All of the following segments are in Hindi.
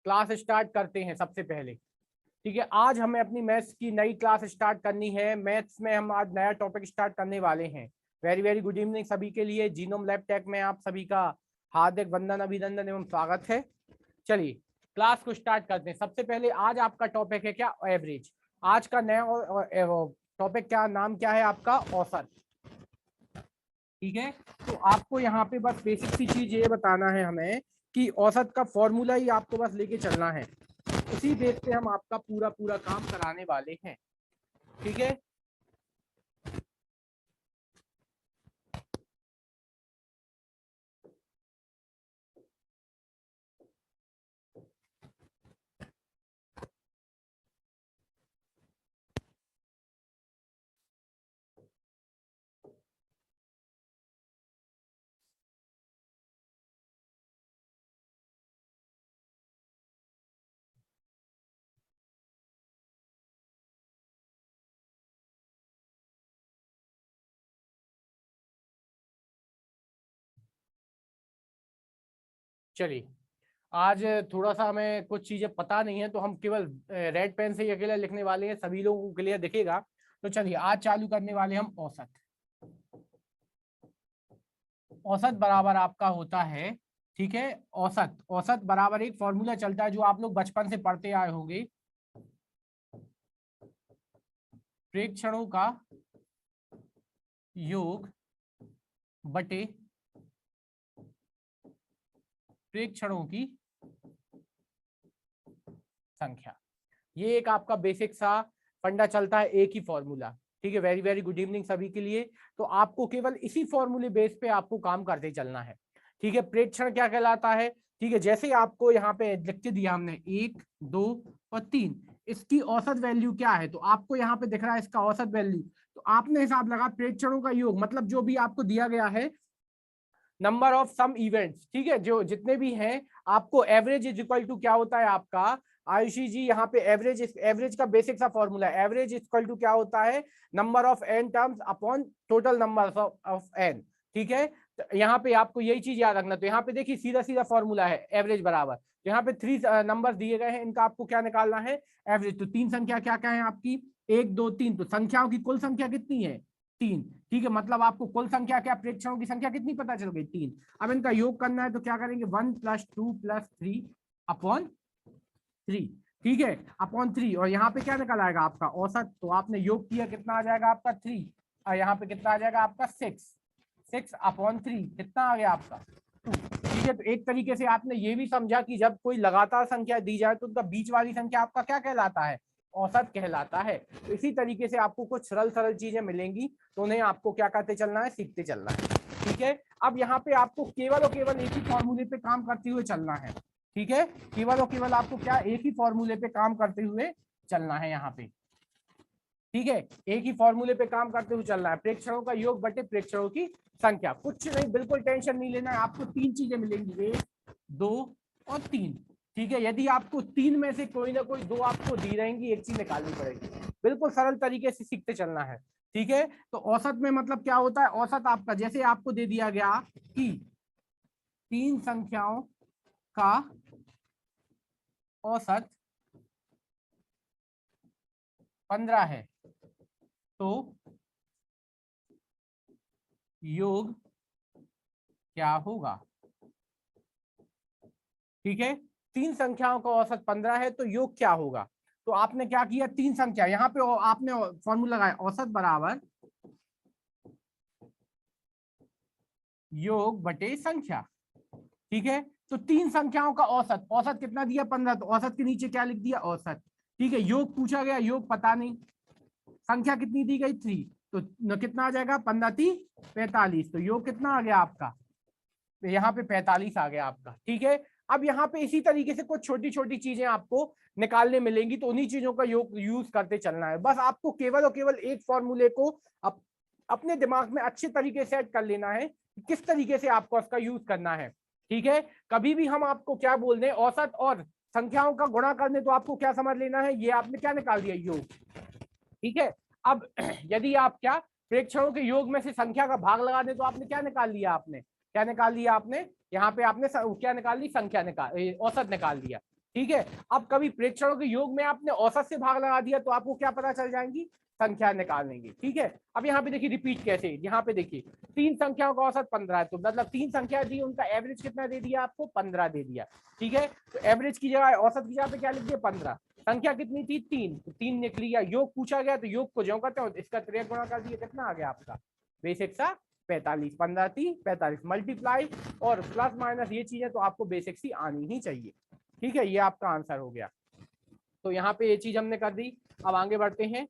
क्लास स्टार्ट करते हैं सबसे पहले। ठीक है, आज हमें अपनी मैथ्स की नई क्लास स्टार्ट करनी है। मैथ्स में हम आज नया टॉपिक स्टार्ट करने वाले हैं। वेरी वेरी गुड इवनिंग सभी के लिए। जीनोम लैब टेक में आप सभी का हार्दिक वंदन, अभिनंदन एवं स्वागत है। चलिए क्लास को स्टार्ट करते हैं। सबसे पहले आज आपका टॉपिक है क्या, एवरेज। आज का नया टॉपिक क्या, नाम क्या है आपका, औसत। ठीक है, तो आपको यहाँ पे बस बेसिक सी चीज ये बताना है हमें कि औसत का फॉर्मूला ही आपको बस लेके चलना है। उसी बेस पे हम आपका पूरा पूरा काम कराने वाले हैं। ठीक है, चलिए आज थोड़ा सा हमें कुछ चीजें पता नहीं है तो हम केवल रेड पेन से ही अकेला लिखने वाले हैं, सभी लोगों को क्लियर दिखेगा। तो चलिए आज चालू करने वाले हम औसत। औसत बराबर आपका होता है, ठीक है, औसत औसत बराबर एक फॉर्मूला चलता है जो आप लोग बचपन से पढ़ते आए होंगे, प्रेक्षणों का योग बटे प्रेक्षणों की संख्या। ये एक आपका बेसिक सा फंडा चलता है, एक ही फॉर्मूला। ठीक है, वेरी वेरी गुड इवनिंग सभी के लिए। तो आपको केवल इसी फॉर्मूले बेस पे आपको काम करते चलना है। ठीक है, प्रेक्षण क्या कहलाता है, ठीक है, जैसे आपको यहाँ पे लिख के दिया हमने 1, 2 और 3, इसकी औसत वैल्यू क्या है, तो आपको यहाँ पे दिख रहा है इसका औसत वैल्यू। तो आपने हिसाब लगा प्रेक्षणों का योग, मतलब जो भी आपको दिया गया है नंबर ऑफ सम इवेंट्स, ठीक है, जो जितने भी हैं, आपको एवरेज इज इक्वल टू क्या होता है आपका आयुषी जी, यहाँ पे एवरेज, एवरेज का बेसिक सा फॉर्मूला है, एवरेज इक्वल टू क्या होता है, number of N terms upon total number of N. ठीक है, तो यहाँ पे आपको यही चीज याद रखना। तो यहाँ पे देखिए सीधा सीधा फॉर्मूला है एवरेज बराबर, तो यहाँ पे 3 नंबर दिए गए हैं, इनका आपको क्या निकालना है, एवरेज। तो 3 संख्या क्या क्या है आपकी, 1 2 3, तो संख्याओं की कुल संख्या कितनी है, 3। ठीक है, मतलब आपको कुल संख्या क्या, प्रेक्षणों की संख्या कितनी पता चल गई, 3। अब इनका योग करना है तो क्या करेंगे, 1 + 2 + 3 अपॉन 3। ठीक है, अपॉन 3, और यहाँ पे क्या निकल आएगा आपका औसत। तो आपने योग किया, कितना आ जाएगा आपका 3, और यहाँ पे कितना आ जाएगा आपका 6 अपॉन 3, कितना आ गया आपका 2। ठीक है, तो एक तरीके से आपने ये भी समझा कि जब कोई लगातार संख्या दी जाए तो उनका बीच वाली संख्या आपका क्या कहलाता है, औसत कहलाता है। तो इसी तरीके से आपको कुछ सरल सरल चीजें मिलेंगी, तो उन्हें आपको क्या करते चलना है, सीखते चलना है। ठीक है, अब यहाँ पे आपको केवल और केवल एक ही फॉर्मूले पे काम करते हुए चलना है। ठीक है, केवल और केवल आपको क्या, एक ही फॉर्मूले पे काम करते हुए चलना है यहाँ पे। ठीक है, एक ही फॉर्मूले पे काम करते हुए चलना है, प्रेक्षणों का योग बटे प्रेक्षणों की संख्या। कुछ नहीं, बिल्कुल टेंशन नहीं लेना है, आपको 3 चीजें मिलेंगी, 1 2 और 3। ठीक है, यदि आपको 3 में से कोई ना कोई 2 आपको दी रहेंगी, एक चीज निकालनी पड़ेगी। बिल्कुल सरल तरीके से सीखते चलना है। ठीक है, तो औसत में मतलब क्या होता है, औसत आपका जैसे आपको दे दिया गया कि 3 संख्याओं का औसत 15 है, तो योग क्या होगा। ठीक है, 3 संख्याओं का औसत 15 है तो योग क्या होगा। तो आपने क्या किया, 3 संख्या यहाँ पे आपने फॉर्मूला लगाया, औसत बराबर योग बटे संख्या। ठीक है, तो 3 संख्याओं का औसत, औसत कितना दिया 15, तो औसत के नीचे क्या लिख दिया, औसत। ठीक है, योग पूछा गया, योग पता नहीं, संख्या कितनी दी गई 3, तो कितना आ जाएगा, 15 3 45, तो योग कितना आ गया आपका, तो यहाँ पे 45 आ गया आपका। ठीक है, अब यहाँ पे इसी तरीके से कुछ छोटी छोटी चीजें आपको निकालने मिलेंगी, तो उन्हीं चीजों का यूज करते चलना है। बस आपको केवल और केवल एक फॉर्मूले को अपने दिमाग में अच्छे तरीके से सेट कर लेना है, किस तरीके से आपको उसका यूज करना है। ठीक है, कभी भी हम आपको क्या बोल दें, औसत और संख्याओं का गुणा करने, तो आपको क्या समझ लेना है, ये आपने क्या निकाल दिया, योग। ठीक है, अब यदि आप क्या प्रेक्षणों के योग में से संख्या का भाग लगा दें, तो आपने क्या निकाल लिया, आपने क्या निकाल लिया, आपने यहाँ पे आपने क्या निकाल ली, संख्या निकाल, औसत निकाल लिया। ठीक है। अब कभी प्रेक्षणों के योग में आपने औसत से भाग लगा दिया तो आपको क्या पता चल जाएंगी, संख्या निकालेंगे। ठीक है। अब यहाँ पे देखिए रिपीट कैसे, यहाँ पे देखिए 3 संख्याओं का औसत 15 है, तो मतलब 3 संख्या दी, उनका एवरेज कितना दे दिया आपको, 15 दे दिया। ठीक है। तो एवरेज की जगह औसत की जगह पे क्या लिख दिया, 15। संख्या कितनी थी, 3, तो 3 निकल लिया। योग पूछा गया तो योग को जो करते हो इसका 3 गुणा कर दिया, कितना आ गया आपका बेसिक सा 45, 15 3 45 मल्टीप्लाई और प्लस माइनस ये चीजें तो आपको बेसिक सी आनी ही चाहिए। ठीक है, ये आपका आंसर हो गया। तो यहाँ पे ये चीज हमने कर दी। अब आगे बढ़ते हैं।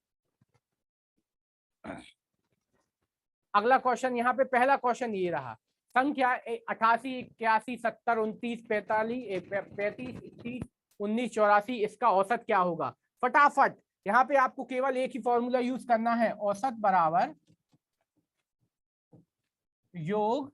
अगला क्वेश्चन, यहाँ पे पहला क्वेश्चन ये रहा, संख्या 88 81 70 29 45 35 31 19 84, इसका औसत क्या होगा। फटाफट यहाँ पे आपको केवल एक ही फॉर्मूला यूज करना है, औसत बराबर योग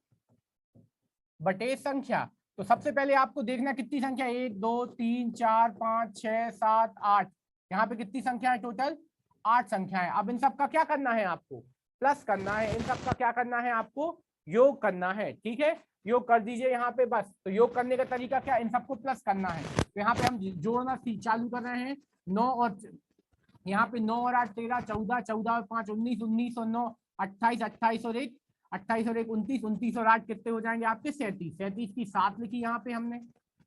बटे संख्या। तो सबसे पहले आपको देखना कितनी संख्या, 1 2 3 4 5 6 7 8, यहाँ पे कितनी संख्या है टोटल, 8 संख्या है। अब इन सब का क्या करना है, आपको प्लस करना है। इन सब का क्या करना है, आपको योग करना है। ठीक है, योग कर दीजिए यहाँ पे बस। तो योग करने का तरीका क्या, इन सबको प्लस करना है। तो यहाँ पे हम जोड़ना चालू कर रहे हैं। 9 और यहाँ पे 9 और 8 13 14 14 और 5 19 19 और 9 28 28 और 1 28 और 1 29 29 और 8 कितने हो जाएंगे आपके 37 37 की 7 लिखी यहाँ पे हमने।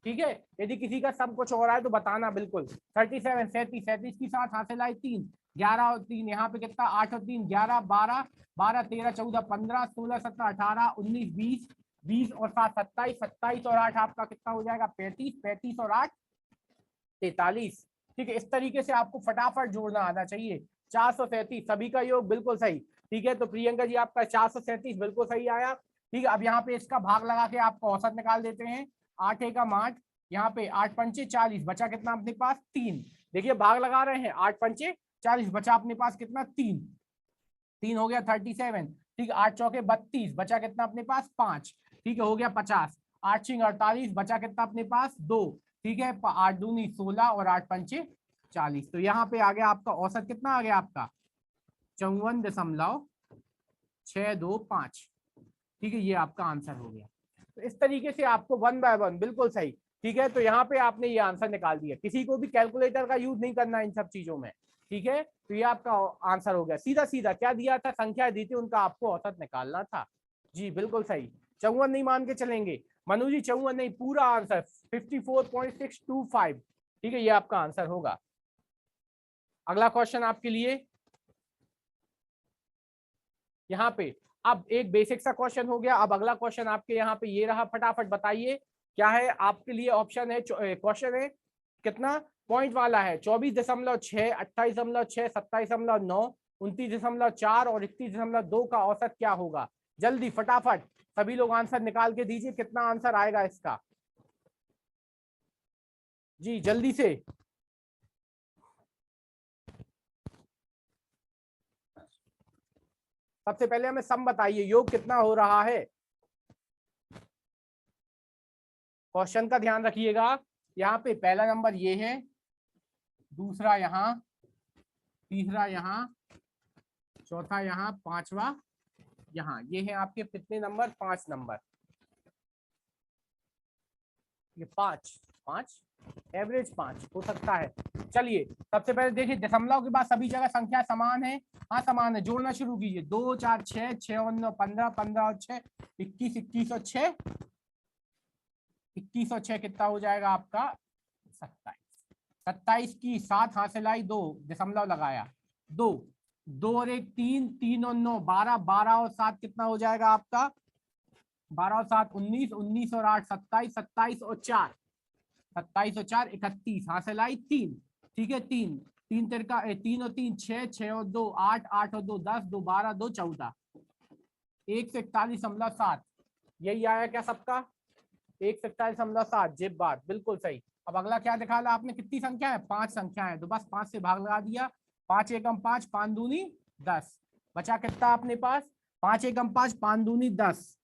ठीक है, यदि किसी का सब कुछ हो रहा है तो बताना बिल्कुल। 37 37 37 की 7 हाथ से लाई 3 11 और 3 यहाँ पे कितना 8 और 3 11 12 12 13 14 15 16 17 18 19 20 20 और 7 27 27 और 8 आपका कितना हो जाएगा 35 35 और 8 43। ठीक है, इस तरीके से आपको फटाफट जोड़ना आना चाहिए। 437 सभी का योग बिल्कुल सही। ठीक है, तो प्रियंका जी आपका 437 बिल्कुल सही आया। ठीक है, अब यहाँ पे इसका भाग लगा के आपको औसत निकाल देते हैं। 8 एकम 8, यहाँ पे 8 पंचे 40, बचा कितना अपने पास 3। देखिए भाग लगा रहे हैं, 8 पंचे 40, बचा अपने पास कितना 3, 3 हो गया 37। ठीक है, 8 चौके 32, बचा कितना अपने पास 5। ठीक है, हो गया 50। 8 छिंग 48, बचा कितना अपने पास 2। ठीक है, 8 दूनी 16 और 8 पंचे 40। तो यहाँ पे आ गया आपका औसत कितना आ गया आपका 54.625। ठीक है, ये आपका आंसर हो गया। तो इस तरीके से आपको 1 बाय 1 बिल्कुल सही। ठीक है, तो यहाँ पे आपने ये आंसर निकाल दिया। किसी को भी कैलकुलेटर का यूज नहीं करना इन सब चीजों में। ठीक है, तो ये आपका आंसर हो गया। सीधा सीधा क्या दिया था, संख्या दी थी, उनका आपको औसत निकालना था। जी बिल्कुल सही। 54 नहीं मान के चलेंगे मनु जी, 54 नहीं, पूरा आंसर 54.625। ठीक है, ये आपका आंसर होगा। अगला क्वेश्चन आपके लिए यहाँ पे, अब एक बेसिक सा क्वेश्चन हो गया। अब अगला क्वेश्चन आपके यहाँ पे ये रहा, फटाफट बताइए क्या है आपके लिए। ऑप्शन है, क्वेश्चन है कितना पॉइंट वाला है, 24.6 28.6 27.9 29.4 और 31.2 का औसत क्या होगा। जल्दी फटाफट सभी लोग आंसर निकाल के दीजिए, कितना आंसर आएगा इसका, जी जल्दी से। सबसे पहले हमें सम बताइए, योग कितना हो रहा है। क्वेश्चन का ध्यान रखिएगा। यहाँ पे पहला नंबर ये है, दूसरा यहाँ, तीसरा यहाँ, चौथा यहाँ, पांचवा यहाँ। ये है आपके कितने नंबर, 5 नंबर। ये 5 5 एवरेज 5 हो सकता है। चलिए सबसे पहले देखिए, दशमलव के बाद सभी जगह संख्या समान है। हाँ समान है, जोड़ना शुरू कीजिए। 2 4 6 6 और 9 15 15 और 6 21 21 और 6 21 और 6 कितना हो जाएगा आपका 27। 27 की 7 हाथ से लाई 2 दशमलव लगाया 2 2 और 1 3 3 और 9 12 12 और 7 कितना हो जाएगा आपका 12 और 7 19 19 और 8 27 27 और 4 27 और 4 31 हाथ से लाई 3। ठीक है, 3 3 तिरका 3 और 3 6 6 और 2 8 8 और 2 10 2 12 2 14 141.7। यही आया क्या सबका 141.7। जिप बात बिल्कुल सही। अब अगला क्या दिखा रहा आपने, कितनी संख्या है 5 संख्या है, तो बस 5 से भाग लगा दिया। 5 एकम 5 5 दूनी 10, बचा कितना अपने पास 5 एकम 5 5 दूनी 10,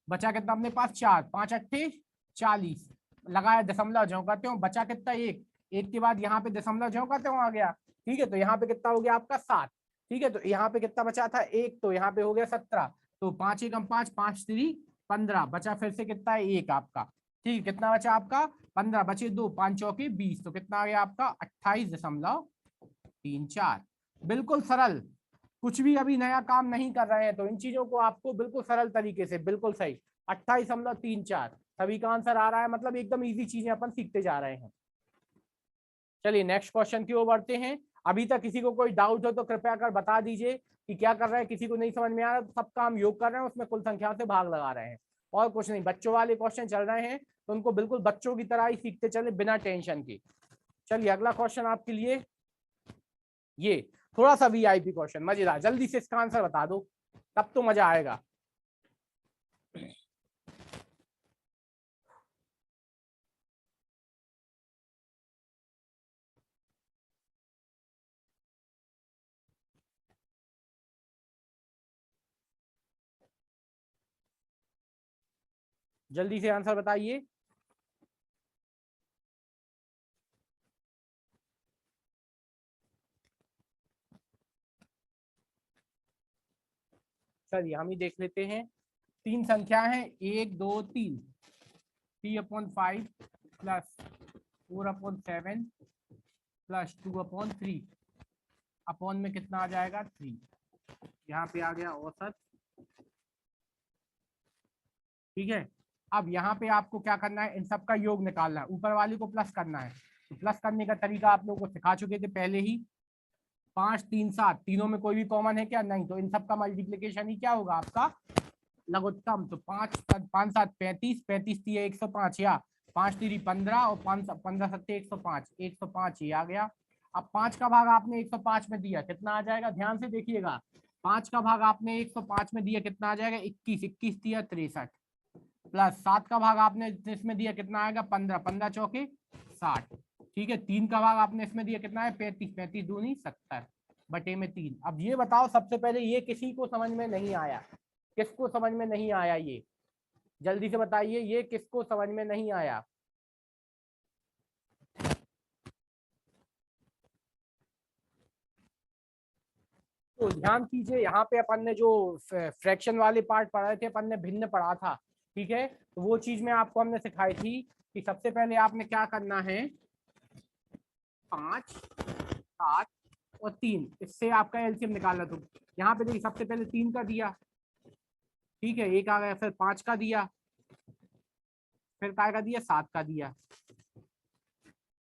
बचा कितना अपने पास 4 5 अट्ठे 40, लगाया दशमलव ज्यों करते हो, बचा कितना 1 1 के बाद यहाँ पे दशमलव ज्यों करते हो आ गया। ठीक है, तो यहाँ पे कितना हो गया आपका 7। ठीक है, तो यहाँ पे कितना बचा था 1, तो यहाँ पे हो गया 17। तो 5 एकम 5 5 3 15, बचा फिर से कितना है 1 आपका। ठीक है, कितना बचा आपका 15 बचे 2, 5 चौके 20, तो कितना आ गया आपका 28.34। बिल्कुल सरल, कुछ भी अभी नया काम नहीं कर रहे हैं, तो इन चीजों को आपको बिल्कुल सरल तरीके से, बिल्कुल सही 28.34 सभी का आंसर आ रहा है, मतलब एकदम इजी चीजें अपन सीखते जा रहे हैं। चलिए नेक्स्ट क्वेश्चन की ओर बढ़ते हैं। अभी तक किसी को कोई डाउट हो तो कृपया कर बता दीजिए कि क्या कर रहे हैं, किसी को नहीं समझ में आ रहा तो सब काम योग कर रहे हैं, उसमें कुल संख्याओं से भाग लगा रहे हैं और कुछ नहीं। बच्चों वाले क्वेश्चन चल रहे हैं तो उनको बिल्कुल बच्चों की तरह ही सीखते चले बिना टेंशन के। चलिए अगला क्वेश्चन आपके लिए, ये थोड़ा सा वीआईपी क्वेश्चन, मजेदार, जल्दी से इसका आंसर बता दो तब तो मजा आएगा। जल्दी से आंसर बताइए। चलिए हम ही देख लेते हैं। तीन संख्या है 1 2 3, 3/5 प्लस 4/7 प्लस 2/3, अपॉन में कितना आ जाएगा 3। यहाँ पे आ गया औसत, ठीक है। अब यहाँ पे आपको क्या करना है, इन सब का योग निकालना है, ऊपर वाली को प्लस करना है। तो प्लस करने का तरीका आप लोगों को सिखा चुके थे पहले ही। 5 3 7, तीनों में कोई भी कॉमन है क्या, नहीं, तो इन सब का मल्टीप्लीकेशन ही क्या होगा आपका लघुत्तम। तो 5 5 7 35, 35 3 105, या 5 3 15 और 5 15 7 105, 105 ही आ गया। अब 5 का भाग आपने 105 में दिया, कितना आ जाएगा, ध्यान से देखिएगा। 5 का भाग आपने 105 में दिया, कितना आ जाएगा 21, 21 दिया 63, प्लस 7 का भाग आपने इसमें दिया, कितना आएगा 15, 15 चौके 60, ठीक है। 3 का भाग आपने इसमें दिया, कितना है 35, 35 दूनी 70 बटे में 3। अब ये बताओ सबसे पहले, ये किसी को समझ में नहीं आया, किसको समझ में नहीं आया, ये जल्दी से बताइए, ये किसको समझ में नहीं आया। तो ध्यान कीजिए, यहाँ पे अपन ने जो फ्रैक्शन वाले पार्ट पढ़ाए थे, अपन ने भिन्न पढ़ा था, ठीक है। तो वो चीज में आपको हमने सिखाई थी कि सबसे पहले आपने क्या करना है, 5 7 और 3, इससे आपका एलसीएम निकालना। तो यहाँ पे देखिए सबसे पहले 3 का दिया, ठीक है, एक आ गया, फिर 5 का दिया, फिर काय का दिया 7 का दिया,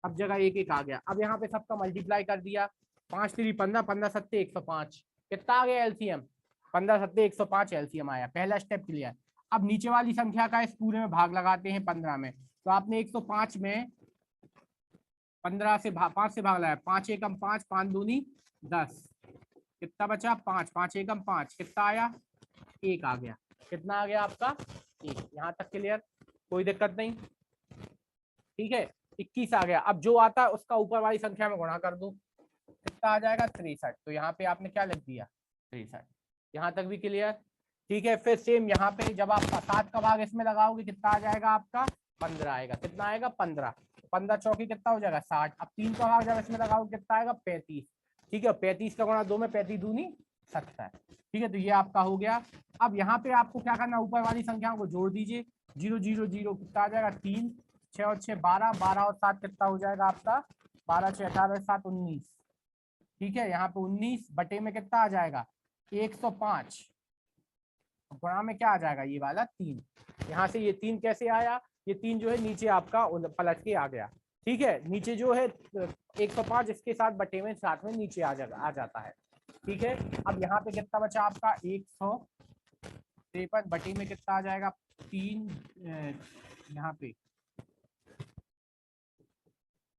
अब जगह एक एक आ गया। अब यहाँ पे सबका मल्टीप्लाई कर दिया, 5 3 15, 15 7 105, कितना आ गया एलसीएम, 15 7 105 एलसीएम आया, पहला स्टेप क्लियर। अब नीचे वाली संख्या का इस पूरे में भाग लगाते हैं 15 में, तो आपने 105 में 15 से 5 से भाग लगाया, 5 एकम 5, 5 दूनी 10, कितना बचा 5, 5 एकम 5, कितना आया 1 आ गया, कितना आ गया आपका 1। यहाँ तक क्लियर, कोई दिक्कत नहीं, ठीक है। 21 आ गया, अब जो आता है उसका ऊपर वाली संख्या में गुणा कर दो, कितना आ जाएगा 63, तो यहाँ पे आपने क्या लिख दिया 63, यहाँ तक भी क्लियर, ठीक है। फिर सेम यहाँ पे जब आप 7 का भाग इसमें लगाओगे, कितना आ जाएगा आपका 15 आएगा, कितना आएगा 15, 15 चौकी कितना हो जाएगा 60। अब 3 का भाग जब इसमें लगाओगे कितना आएगा 35, ठीक है, 35 का गुणा 2 में 35 दूनी 70, ठीक है। तो ये आपका हो गया। अब यहाँ पे आपको क्या करना, ऊपर वाली संख्याओं को जोड़ दीजिए, 0 0 0, कितना आ जाएगा 3, 6 और 6 12, 12 और 7 कितना हो जाएगा आपका 12 6 18 7 19, ठीक है। यहाँ पे 19 बटे में कितना आ जाएगा 105, गुणा में क्या आ जाएगा ये वाला 3, यहाँ से ये 3 कैसे आया, ये 3 जो है नीचे आपका पलट के आ गया, ठीक है। नीचे जो है 105 इसके साथ बटे में साथ में नीचे आ जाता है, ठीक है। अब यहाँ पे कितना बचा आपका 153 बटे में कितना आ जाएगा 3, यहाँ पे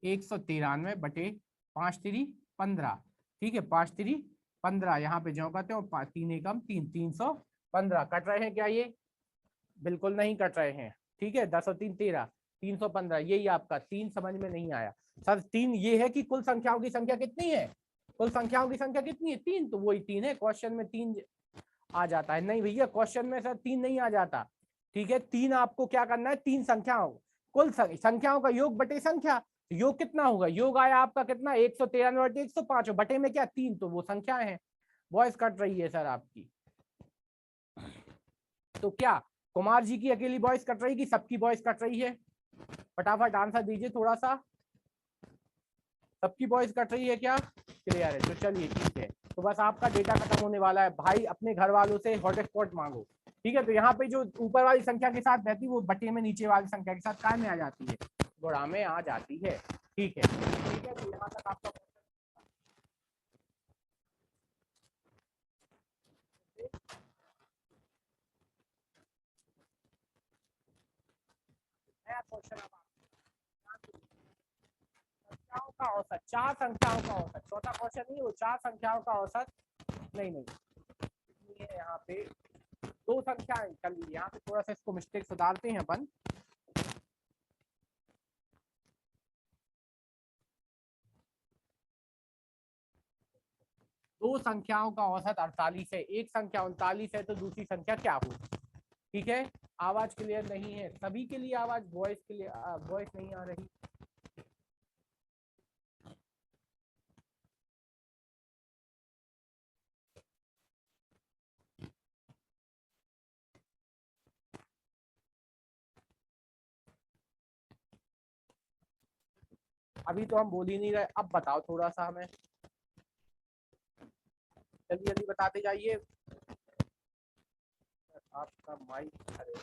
193 बटे 5 3 15, ठीक है, 5 3 15, यहाँ पे जो कहते हैं 3 एकम 3, 315 कट रहे हैं क्या ये, बिल्कुल नहीं कट रहे हैं, ठीक है। 10 और 3 13, 315, यही आपका 3 समझ में नहीं आया सर। 3 ये है कि कुल संख्याओं की संख्या कितनी है, कुल संख्याओं की संख्या कितनी है 3, तो वही 3 है, क्वेश्चन में 3 आ जाता है, नहीं भैया क्वेश्चन में सर 3 नहीं आ जाता, ठीक है। 3 आपको क्या करना है, 3 संख्याओं, कुल संख्याओं का योग बटे संख्या, योग कितना होगा, योग आया आपका कितना 193 बटे 105, बटे में क्या 3, तो वो संख्याएं हैं। वॉइस कट रही है सर आपकी, तो क्या कुमार जी की अकेली वॉइस कट रही कि सबकी वॉइस कट रही है, फटाफट आंसर दीजिए थोड़ा सा। सबकी वॉइस कट रही है क्या? क्लियर है, तो चलिए ठीक है। तो बस आपका डेटा खत्म होने वाला है भाई, अपने घर वालों से हॉटस्पॉट मांगो। ठीक है, तो यहाँ पे जो ऊपर वाली संख्या के साथ रहती है वो बटे में नीचे वाली संख्या के साथ काय में आ जाती है, गुणा में आ जाती है। ठीक है, ठीक है, तो यहाँ तक आपका नया क्वेश्चन। अब संख्याओं का औसत, चार संख्याओं का औसत, चौथा क्वेश्चन नहीं, वो चार संख्याओं का औसत नहीं नहीं ये यहाँ पे दो संख्याएं कर लीजिए। यहाँ पे थोड़ा सा इसको मिस्टेक सुधारते हैं अपन। दो संख्याओं का औसत 48 है, एक संख्या 39 है, तो दूसरी संख्या क्या होगी? ठीक है, आवाज क्लियर नहीं है सभी के लिए, आवाज वॉइस के लिए वॉइस नहीं आ रही। अभी तो हम बोल ही नहीं रहे, अब बताओ थोड़ा सा हमें, जल्दी जल्दी बताते जाइए। आपका माइक, अरे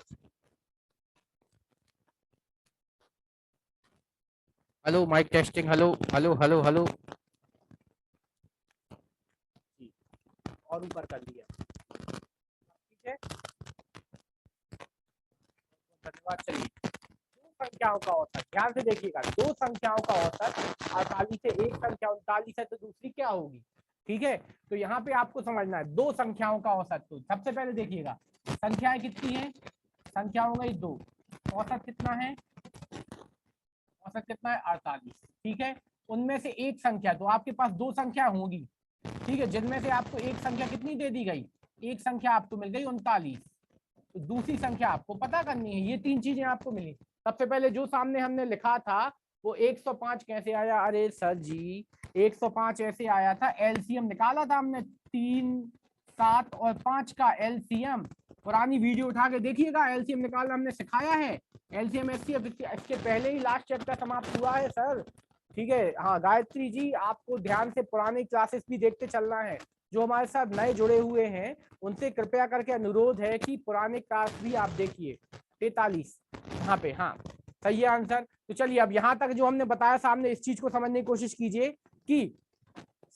hello mic testing, hello hello hello hello जी, और ऊपर कर लिया। ठीक है, धन्यवाद। चलिए, दो संख्याओं का औसत, ध्यान से देखिएगा, दो संख्याओं का औसत 48 है, एक संख्या 39 है, तो दूसरी क्या होगी? ठीक है, तो यहाँ पे आपको समझना है दो संख्याओं का औसत। तो सबसे पहले देखिएगा संख्याएं कितनी है, संख्या हो गई दो, औसत कितना है, औसत कितना है 48। ठीक है, उनमें से एक संख्या, तो आपके पास दो संख्या होगी, ठीक है, जिनमें से आपको एक संख्या कितनी दे दी गई, एक संख्या आपको मिल गई 39, तो दूसरी संख्या आपको पता करनी है। ये तीन चीजें आपको मिली। सबसे पहले जो सामने हमने लिखा था वो 105 कैसे आया, अरे सर जी 105 ऐसे आया था, एलसीएम निकाला था हमने, 3, 7 और 5 का एलसीएम। पुरानी वीडियो उठा के देखिएगा, एलसीएम निकालना हमने सिखाया है, एलसीएम एचसीएफ इसके पहले ही लास्ट चैप्टर समाप्त हुआ है सर। ठीक है, हाँ गायत्री जी, आपको ध्यान से पुरानी क्लासेस भी देखते चलना है। जो हमारे साथ नए जुड़े हुए हैं उनसे कृपया करके अनुरोध है कि पुराने क्लास भी आप देखिए। 43 यहाँ पे, हाँ सही है आंसर। तो चलिए, अब यहाँ तक जो हमने बताया सामने, इस चीज को समझने की कोशिश कीजिए कि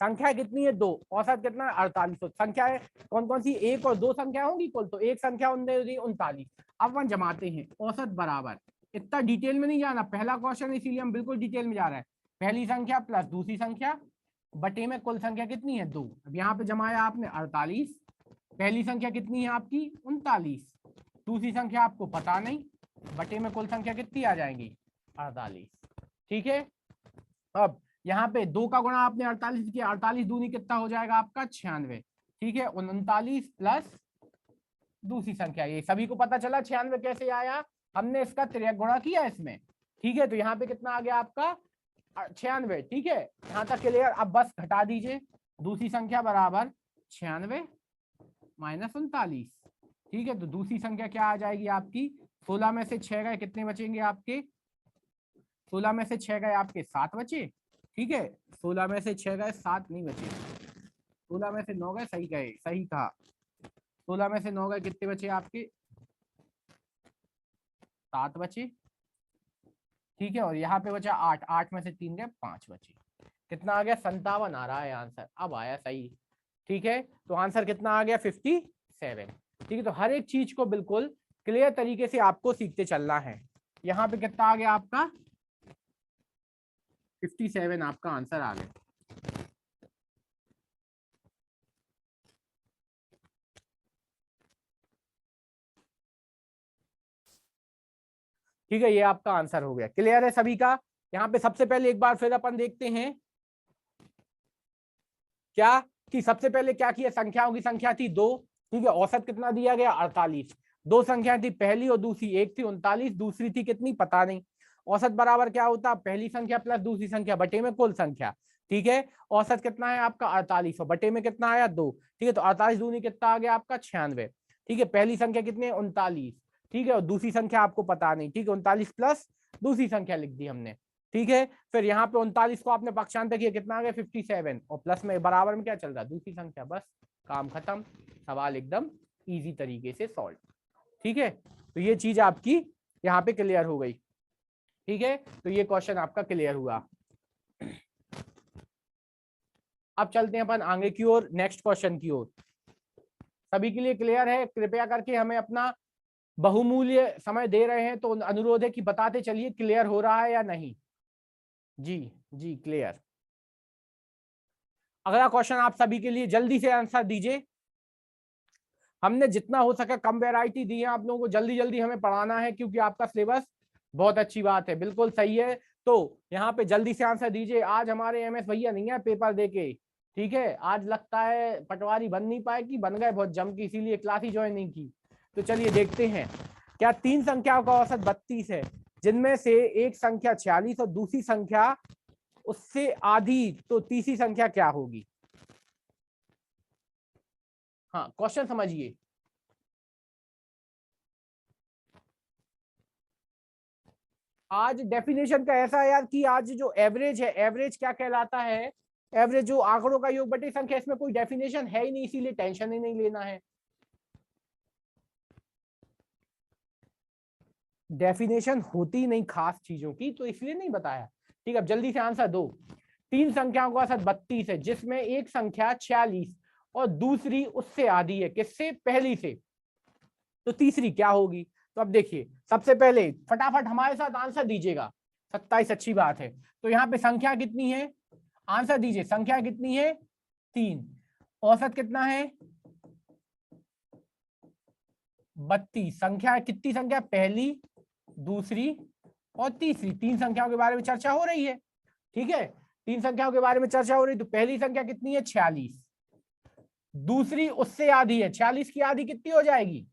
संख्या कितनी है, दो, औसत कितना है 48। तो संख्या कौन कौन सी, एक और दो संख्या होंगी कुल, तो एक संख्या 39। अब वन जमाते हैं, औसत बराबर, इतना डिटेल में नहीं जाना, पहला क्वेश्चन इसीलिए हम बिल्कुल डिटेल में जा रहे हैं। पहली संख्या प्लस दूसरी संख्या बटे में कुल संख्या कितनी है, दो। अब यहाँ पे जमाया आपने 48, पहली संख्या कितनी है आपकी 39, दूसरी संख्या आपको पता नहीं, बटे में कुल संख्या कितनी आ जाएंगी 48। ठीक है, अब यहाँ पे दो का गुणा आपने 48 किया, 48 दूनी कितना हो जाएगा आपका 96। ठीक है, 39 प्लस दूसरी संख्या, ये सभी को पता चला 96 कैसे आया, हमने इसका तिर्यक गुणा किया इसमें। ठीक है, तो यहाँ पे कितना आ गया आपका 96। ठीक है, यहाँ तक क्लियर। अब बस घटा दीजिए, दूसरी संख्या बराबर 96 माइनस 39। ठीक है, तो दूसरी संख्या क्या आ जाएगी आपकी, 16 में से 6 गए कितने बचेंगे आपके, 16 में से 6 गए आपके 7 बचे। ठीक है, 16 में से 6 गए 7 नहीं बचे, 16 में से 9 गए, सही गए, सही कहा, 16 में से 9 गए कितने बचे आपके 7 बचे। ठीक है, और यहाँ पे बचा 8, 8 में से 3 गए 5 बचे, कितना आ गया 57 आ रहा है आंसर, अब आया सही। ठीक है, तो आंसर कितना आ गया 57। ठीक है, तो हर एक चीज को बिल्कुल क्लियर तरीके से आपको सीखते चलना है। यहाँ पे कितना आ गया आपका 57 आपका आंसर आ गया। ठीक है, ये आपका आंसर हो गया, क्लियर है सभी का। यहाँ पे सबसे पहले एक बार फिर अपन देखते हैं क्या, कि सबसे पहले क्या किया, संख्याओं की संख्या थी दो। ठीक है, औसत कितना दिया गया 48, दो संख्या थी, पहली और दूसरी, एक थी 39, दूसरी थी कितनी पता नहीं। औसत बराबर क्या होता, पहली संख्या प्लस दूसरी संख्या बटे में कुल संख्या। ठीक है, औसत कितना है आपका 48 और बटे में कितना आया 2। ठीक है, तो 48 दूनी कितना आ गया आपका 96। ठीक है, पहली संख्या कितनी है 39। ठीक है, और दूसरी संख्या आपको पता नहीं। ठीक है, 39 प्लस दूसरी संख्या लिख दी हमने, ठीक है। फिर यहाँ पे 39 को आपने पक्षांतर किया, कितना आ गया 57, और प्लस में बराबर में क्या चल रहा है, दूसरी संख्या, बस काम खत्म, सवाल एकदम इजी तरीके से सॉल्व, ठीक है। तो ये चीज आपकी यहाँ पे क्लियर हो गई, ठीक है। तो ये क्वेश्चन आपका क्लियर हुआ। अब चलते हैं अपन आगे की ओर, नेक्स्ट क्वेश्चन की ओर। सभी के लिए क्लियर है? कृपया करके हमें अपना बहुमूल्य समय दे रहे हैं तो अनुरोध है कि बताते चलिए क्लियर हो रहा है या नहीं। जी जी क्लियर। अगला क्वेश्चन आप सभी के लिए, जल्दी से आंसर दीजिए। हमने जितना हो सके कम वैरायटी दी है आप लोगों को, जल्दी जल्दी हमें पढ़ाना है क्योंकि आपका सिलेबस, बहुत अच्छी बात है, बिल्कुल सही है। तो यहाँ पे जल्दी से आंसर दीजिए। आज हमारे एमएस भैया नहीं है पेपर देके, ठीक है। आज लगता है पटवारी बन नहीं पाए, कि बन गए बहुत जम की, इसीलिए क्लास ही ज्वाइन नहीं की। तो चलिए देखते हैं, क्या 3 संख्याओं का औसत 32 है, जिनमें से एक संख्या 46 और दूसरी संख्या उससे आधी, तो तीसरी संख्या क्या होगी? हाँ क्वेश्चन समझिए। आज डेफिनेशन का ऐसा है यार कि आज जो एवरेज है, एवरेज क्या कहलाता है, एवरेज जो आंकड़ों का योग बटे संख्या, इसमें कोई डेफिनेशन है ही नहीं, इसीलिए टेंशन ही नहीं लेना है। डेफिनेशन होती नहीं खास चीजों की, तो इसलिए नहीं बताया, ठीक है। अब जल्दी से आंसर दो। 3 संख्याओं का औसत 32 है, जिसमें एक संख्या 46 और दूसरी उससे आधी है, किससे? पहली से। तो तीसरी क्या होगी? तो अब देखिए, सबसे पहले फटाफट हमारे साथ आंसर दीजिएगा। 27, अच्छी बात है। तो यहाँ पे संख्या कितनी है, आंसर दीजिए, संख्या कितनी है? 3। औसत कितना है? 32। संख्या कितनी संख्या? पहली, दूसरी और तीसरी, 3 संख्याओं के बारे में चर्चा हो रही है, ठीक है। 3 संख्याओं के बारे में चर्चा हो रही है। तो पहली संख्या कितनी है? 46। दूसरी उससे आधी है, 46 की आधी कितनी हो जाएगी?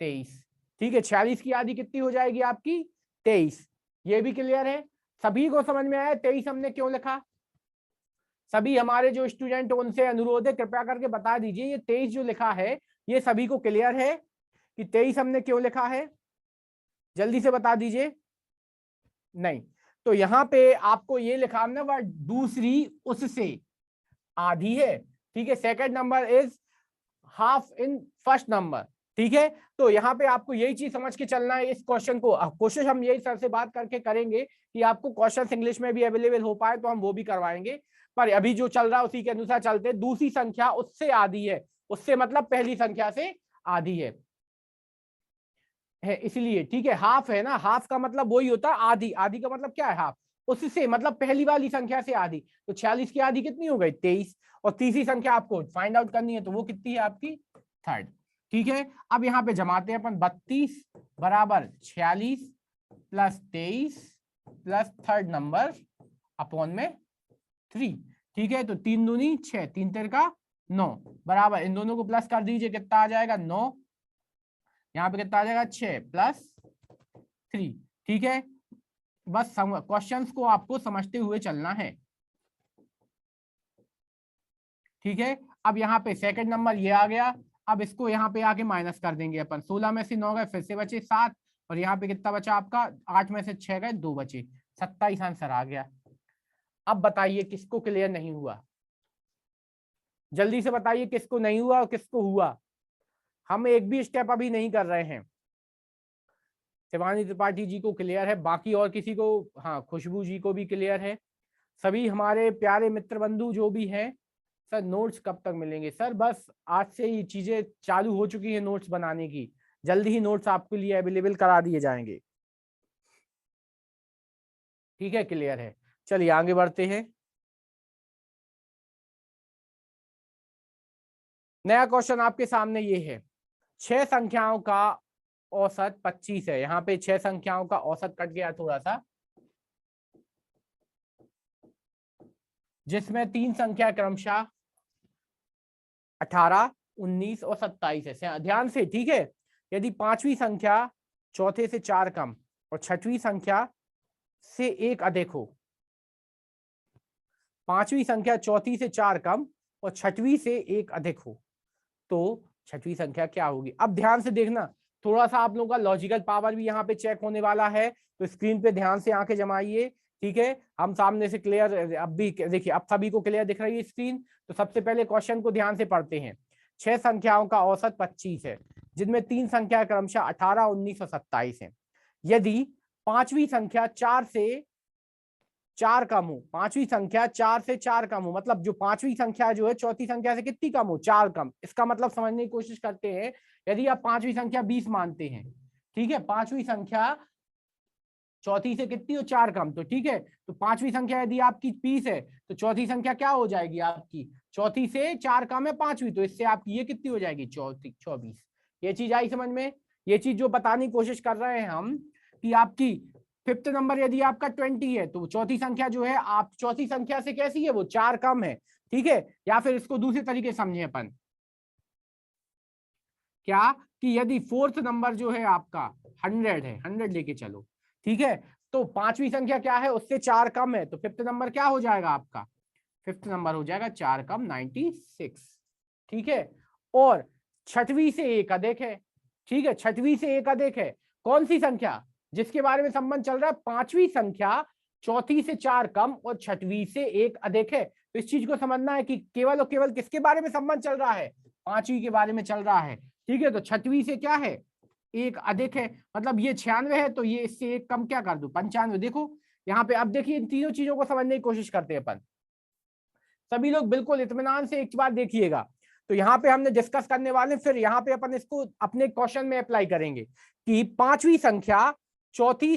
23, ठीक है। 46 की आधी कितनी हो जाएगी आपकी? 23। ये भी क्लियर है? सभी को समझ में आया 23 हमने क्यों लिखा? सभी हमारे जो स्टूडेंट उनसे अनुरोध है, कृपया करके बता दीजिए, ये 23 जो लिखा है ये सभी को क्लियर है कि 23 हमने क्यों लिखा है? जल्दी से बता दीजिए। नहीं, तो यहाँ पे आपको ये लिखा हमने वर्ड, दूसरी उससे आधी है, ठीक है। Second number is half in first number, ठीक है। तो यहाँ पे आपको यही चीज समझ के चलना है इस क्वेश्चन को। कोशिश हम यही सर से बात करके करेंगे कि आपको क्वेश्चन इंग्लिश में भी अवेलेबल हो पाए, तो हम वो भी करवाएंगे। पर अभी जो चल रहा है उसी के अनुसार चलते। दूसरी संख्या उससे आधी है, उससे मतलब पहली संख्या से आधी है इसलिए, ठीक है। हाफ है ना, हाफ का मतलब वही होता है आधी, आधी का मतलब क्या है? हाफ। उससे मतलब पहली वाली संख्या से आधी। तो 46 की आधी कितनी हो गई? 23। और तीसरी संख्या आपको फाइंड आउट करनी है, तो वो कितनी है आपकी? 3rd, ठीक है। अब यहाँ पे जमाते हैं अपन, 32 बराबर 46 plus 23 plus 3rd number upon में 3, ठीक है। तो 3 दूनी 6, 3 तेर का 9 बराबर, इन दोनों को प्लस कर दीजिए, कितना आ जाएगा? 9। यहाँ पे कितना आ जाएगा? 6 प्लस 3, ठीक है। बस क्वेश्चंस को आपको समझते हुए चलना है, ठीक है। अब यहाँ पे सेकंड नंबर ये आ गया। अब इसको यहाँ पे आके माइनस कर देंगे अपन। 16 में से 9 गए, फिर से बचे 7, और यहाँ पे कितना बचा आपका? 8 में से 6 गए, 2 बचे, 27 आंसर आ गया। अब बताइए किसको क्लियर नहीं हुआ? जल्दी से बताइए किसको नहीं हुआ और किसको हुआ। हम एक भी स्टेप अभी नहीं कर रहे हैं। शिवानी त्रिपाठी जी को क्लियर है, बाकी और किसी को? हाँ, खुशबू जी को भी क्लियर है। सभी हमारे प्यारे मित्र बंधु जो भी हैं, सर नोट्स कब तक मिलेंगे? सर बस आज से ही चीजें चालू हो चुकी हैं नोट्स बनाने की, जल्दी ही नोट्स आपके लिए अवेलेबल करा दिए जाएंगे, ठीक है। क्लियर है? चलिए आगे बढ़ते हैं। नया क्वेश्चन आपके सामने ये है, 6 संख्याओं का औसत 25 है। यहाँ पे 6 संख्याओं का औसत कट गया थोड़ा सा, जिसमें 3 संख्या क्रमशः 18, 19 और 27 है। ध्यान से, ठीक है। यदि 5वीं संख्या चौथे से 4 कम और 6वीं संख्या से 1 अधिक हो, 5वीं संख्या चौथी से 4 कम और 6वीं से 1 अधिक हो, तो 6वीं संख्या क्या होगी? अब ध्यान से देखना, थोड़ा सा आप लोगों का लॉजिकल पावर भी यहाँ पे चेक होने वाला है, तो स्क्रीन पे ध्यान से आंखें जमाइए, ठीक है। हम सामने से क्लियर, अब भी देखिए, अब सभी को क्लियर दिख रही है स्क्रीन। तो सबसे पहले क्वेश्चन को ध्यान से पढ़ते हैं। 6 संख्याओं का औसत 25 है, जिनमें 3 संख्या क्रमशः 18, 19 और 27 है। यदि पांचवी संख्या 4 से 4 कम हो, पांचवी संख्या 4 से 4 कम हो, मतलब जो पांचवी संख्या जो है चौथी संख्या से कितनी कम हो, 4 कम। इसका मतलब समझने की कोशिश करते हैं। यदि आप पांचवी संख्या 20 मानते हैं, ठीक है, पांचवी संख्या चौथी से कितनी हो, 4 कम, तो ठीक है। तो पांचवी संख्या यदि आपकी 20 है, तो चौथी संख्या क्या हो जाएगी आपकी, चौथी से 4 कम है पांचवी, तो इससे आपकी ये कितनी हो जाएगी, 24। ये चीज आई समझ में। ये चीज जो बताने की कोशिश कर रहे हैं हम, कि आपकी फिफ्थ नंबर यदि आपका 20 है, तो चौथी संख्या जो है आप चौथी संख्या से कैसी है, वो 4 कम है, ठीक है। या फिर इसको दूसरे तरीके से समझे अपन, क्या कि यदि फोर्थ नंबर जो है आपका 100 है, 100 लेके चलो, ठीक है, तो पांचवी संख्या क्या है, उससे 4 कम है, तो फिफ्थ नंबर क्या हो जाएगा आपका, फिफ्थ नंबर हो जाएगा 4 कम 96, ठीक है। और छठवीं से एक अधिक है, ठीक है, छठवीं से एक अधिक है, कौन सी संख्या, जिसके बारे में संबंध चल रहा है, पांचवी संख्या चौथी से 4 कम और छठवीं से एक अधिक है। तो इस चीज को समझना है कि केवल और केवल किसके बारे में संबंध चल रहा है, पांचवी के बारे में चल रहा है, ठीक है। तो छठवीं से क्या है, एक अधिक है, मतलब ये 96 है, तो ये इससे एक कम क्या कर दू, 95। देखो यहाँ पे, अब देखिए इन तीनों चीजों को समझने की कोशिश करते हैं अपन, सभी लोग बिल्कुल इत्मीनान से एक बार देखिएगा। तो यहाँ पे हमने डिस्कस करने वाले, फिर यहाँ पे अपन इसको अपने क्वेश्चन में अप्लाई करेंगे कि पांचवी संख्या चौथी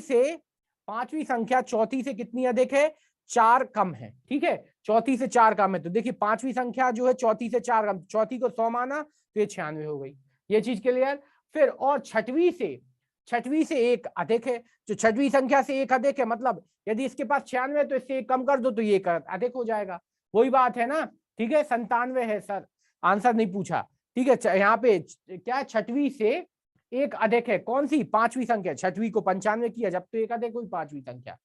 से कितनी अधिक है, 4 कम है, ठीक है, चौथी से 4 कम है। तो देखिए पांचवी संख्या जो है चौथी से 4 कम, चौथी को 100 माना तो ये 96 हो गई, ये चीज क्लियर। फिर और छठवीं से एक अधिक है, जो छठवीं संख्या से एक अधिक है, मतलब यदि इसके पास 96 है तो इससे एक कम कर दो तो ये अधिक हो जाएगा, वही बात है ना, ठीक है। 97 है सर, आंसर नहीं पूछा, ठीक है। यहाँ पे क्या, छठवीं से एक अधिक है, कौन सी, पांचवी संख्या, छठवीं को 95 किया जब तो एक अधिक हुई पांचवी संख्या,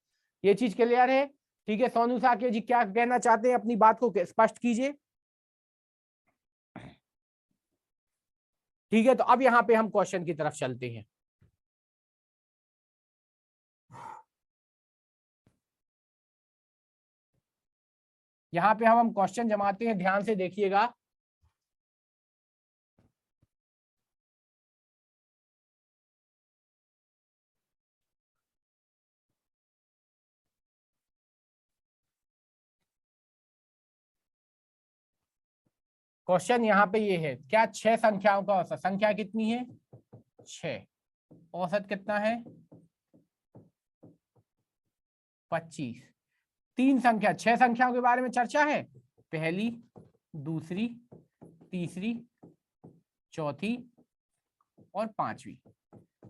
ये चीज क्लियर है, ठीक है। सोनू साकिया जी क्या कहना चाहते हैं, अपनी बात को स्पष्ट कीजिए, ठीक है। तो अब यहाँ पे हम क्वेश्चन की तरफ चलते हैं। यहाँ पे हम क्वेश्चन जमाते हैं, ध्यान से देखिएगा। क्वेश्चन यहाँ पे ये है, क्या 6 संख्याओं का औसत, संख्या कितनी है 6, औसत कितना है 25, 3 संख्या, 6 संख्याओं के बारे में चर्चा है, पहली, दूसरी, तीसरी, चौथी और पांचवी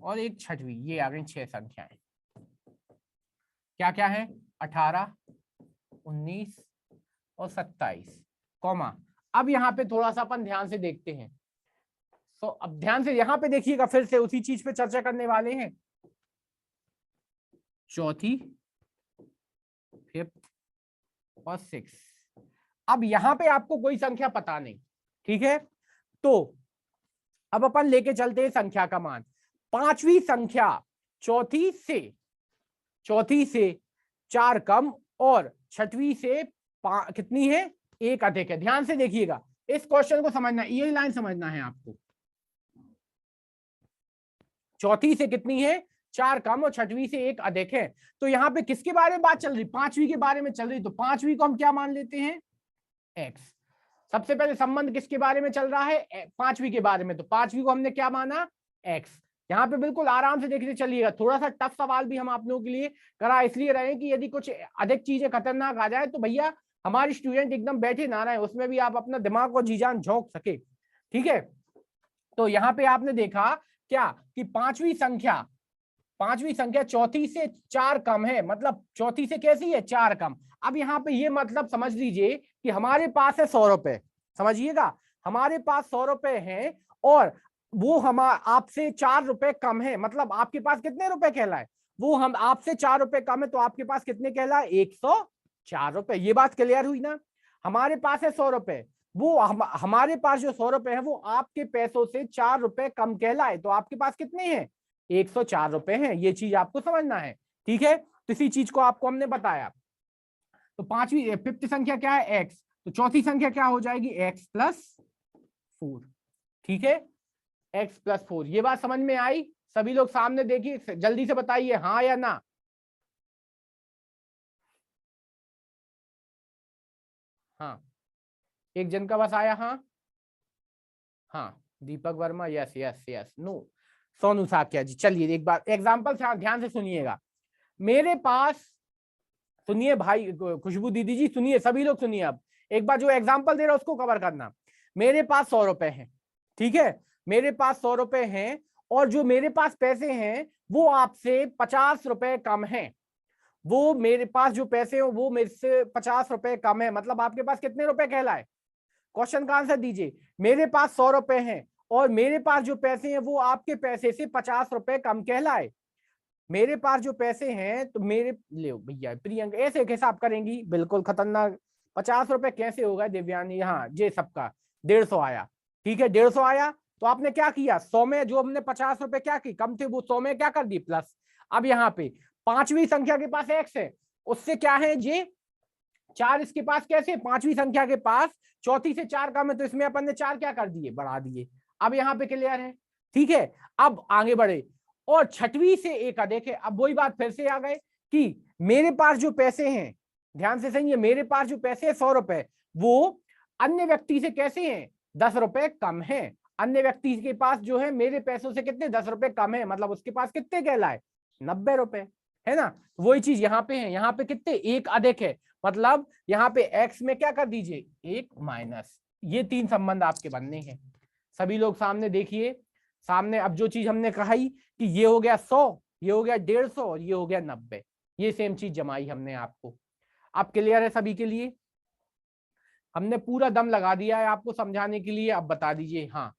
और एक छठवीं, ये आ गई 6 संख्याएं। क्या क्या है, 18, 19 और 27, कॉमा। अब यहाँ पे थोड़ा सा अपन ध्यान से देखते हैं। तो अब ध्यान से यहाँ पे देखिएगा, फिर से उसी चीज पे चर्चा करने वाले हैं। चौथी, फिफ्थ और 6, अब यहाँ पे आपको कोई संख्या पता नहीं, ठीक है। तो अब अपन लेके चलते हैं संख्या का मान, पांचवी संख्या चौथी से 4 कम और छठवीं से कितनी है, एक अधिक है। ध्यान से देखिएगा, इस क्वेश्चन को समझना, ये लाइन समझना है आपको, चौथी से कितनी है, 4 कम और छठवीं से एक अधिक है। तो यहाँ पे किसके बारे में बात चल रही, पांचवी के बारे में चल रही, तो पांचवी को हम क्या मान लेते हैं, एक्स। सबसे पहले संबंध किसके बारे में चल रहा है, पांचवी के बारे में, तो पांचवी को हमने क्या माना, एक्स। यहाँ पे बिल्कुल आराम से देखते चलिएगा, थोड़ा सा टफ सवाल भी हम आप लोगों के लिए करा इसलिए रहे कि यदि कुछ अधिक चीजें खतरनाक आ जाए तो भैया हमारे स्टूडेंट एकदम बैठे ना रहे, उसमें भी आप अपना दिमाग और जी जान झोंक सके, ठीक है। तो यहाँ पे आपने देखा क्या कि पांचवी संख्या चौथी से 4 कम है, मतलब चौथी से कैसी है, 4 कम। अब यहाँ पे ये मतलब समझ लीजिए कि हमारे पास है 100 रुपए, समझिएगा, हमारे पास 100 रुपए हैं और वो हम आपसे 4 रुपए कम है, मतलब आपके पास कितने रुपए कहलाए, वो हम आपसे 4 रुपए कम है, तो आपके पास कितने कहलाए, 104 रुपए। ये बात क्लियर हुई ना, हमारे पास है 100 रुपए, वो हमारे पास जो 100 रुपए है वो आपके पैसों से 4 रुपए कम कहलाए, तो आपके पास कितने हैं? 104 रुपए हैं। ये चीज आपको समझना है, ठीक है। तो इसी चीज को आपको हमने बताया। तो पांचवी फिफ्थ संख्या क्या है? एक्स। तो चौथी संख्या क्या हो जाएगी? एक्स प्लस 4, ठीक है। एक्स प्लस 4, ये बात समझ में आई? सभी लोग सामने देखिए, जल्दी से बताइए हाँ या ना। हाँ, एक जन का बस आया हाँ। हाँ, Deepak Verma, yes yes yes, no. Sonu Saikia ji, चलिए एक बार एग्जाम्पल ध्यान से सुनिएगा। मेरे पास, सुनिए भाई, खुशबू दीदी जी सुनिए, सभी लोग सुनिए। अब एक बार जो एग्जाम्पल दे रहा है उसको कवर करना। मेरे पास 100 रुपए हैं, ठीक है। मेरे पास 100 रुपए हैं, और जो मेरे पास पैसे हैं वो आपसे 50 रुपए कम है। वो मेरे पास जो पैसे हैं वो मेरे से 50 रुपए कम है, मतलब आपके पास कितने रुपए कहलाए? क्वेश्चन का आंसर दीजिए। मेरे पास 100 रुपए हैं और मेरे पास जो पैसे हैं वो आपके पैसे से 50 रुपए कम कहलाए। मेरे पास जो पैसे हैं, तो मेरे ले भैया प्रियंका ऐसे हिसाब करेंगी, बिल्कुल खतरनाक। 50 रुपए कैसे होगा दिव्यानी? हाँ, जे सबका 150 आया, ठीक है, 150 आया। तो आपने क्या किया? 100 में जो हमने 50 रुपए क्या की कम थे, वो 100 में क्या कर दी प्लस। अब यहाँ पे पांचवी संख्या के पास एक्स है, उससे क्या है जे 4, इसके पास कैसे? पांचवी संख्या के पास चौथी से 4 कम है, तो इसमें अपन ने 4 क्या कर दिए? बढ़ा दिए। अब यहाँ पे क्लियर है, ठीक है। अब आगे बढ़े, और छठवीं से एक देखे, अब वही बात फिर से आ गए कि मेरे पास जो पैसे हैं, ध्यान से सही है, मेरे पास जो पैसे हैं 100 रुपए, वो अन्य व्यक्ति से कैसे हैं? 10 रुपए कम है। अन्य व्यक्ति के पास जो है मेरे पैसों से कितने? 10 रुपए कम है, मतलब उसके पास कितने कहलाए? 90 रुपए, है ना। वही चीज यहाँ पे है, यहाँ पे कितने? एक अधिक है, मतलब यहाँ पे x में क्या कर दीजिए? एक माइनस। ये 3 संबंध आपके बनने हैं। सभी लोग सामने देखिए, सामने अब जो चीज हमने कही कि ये हो गया 100, ये हो गया 150 और ये हो गया 90, ये सेम चीज जमाई हमने आपको। अब क्लियर है सभी के लिए? हमने पूरा दम लगा दिया है आपको समझाने के लिए। अब बता दीजिए हाँ,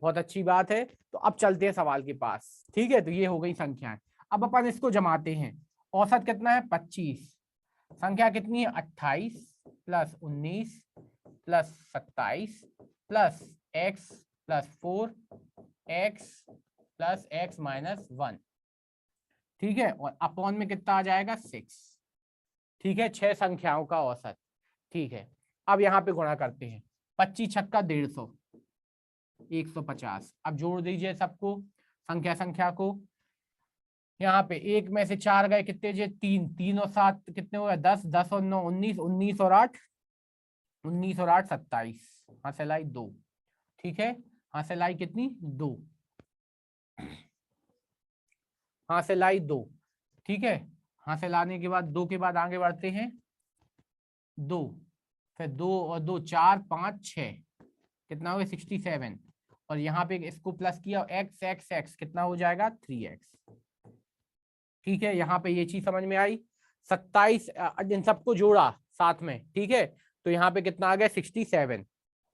बहुत अच्छी बात है। तो अब चलते हैं सवाल के पास, ठीक है। तो ये हो गई संख्याएं। अब अपन इसको जमाते हैं। औसत कितना है? 25। संख्या कितनी है? 28 plus 19 plus 27 plus x plus 4 x plus x minus 1, ठीक है। और अपॉन में कितना आ जाएगा? 6, ठीक है। 6 संख्याओं का औसत, ठीक है। अब यहाँ पे गुणा करते हैं। 25 छक्का 150, 150। अब जोड़ दीजिए सबको, संख्या संख्या को। यहाँ पे एक में से 4 गए, कितने जे? 3, 3 और 7 कितने हुए? 10, 10 और 9 19, 19 और 8 19 और 8 27, हासिल आई 2, ठीक है। हासिल आई कितनी? 2, हासिल आई 2, ठीक है। हासिल आने के बाद 2 के बाद आगे बढ़ते हैं। 2, फिर 2 और 2 4 5 6, कितना हो गया? 67। और यहाँ पे इसको प्लस किया, एक्स एक्स एक्स कितना हो जाएगा? 3x, ठीक है। यहाँ पे ये चीज समझ में आई। 27 इन सबको जोड़ा साथ में, ठीक है। तो यहाँ पे कितना आ गया? 67,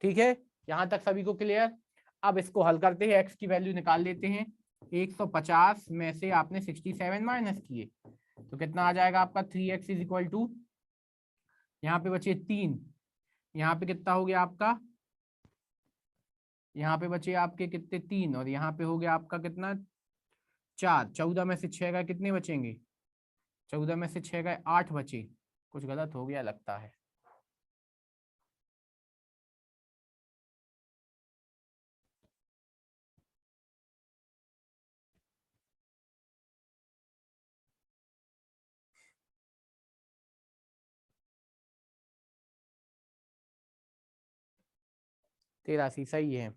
ठीक है। यहाँ तक सभी को क्लियर? अब इसको हल करते हैं, x की वैल्यू निकाल लेते हैं। 150 में से आपने 67 माइनस किए, तो कितना आ जाएगा आपका? 3x इज इक्वल टू, यहाँ पे बचे 3, यहाँ पे कितना हो गया आपका? यहाँ पे बचे आपके कितने? 3, और यहाँ पे हो गया आपका कितना? 4। 14 में से 6 गए, कितने बचेंगे? 14 में से 6 गए, 8 बचे। कुछ गलत हो गया लगता है। तेरासी सही है।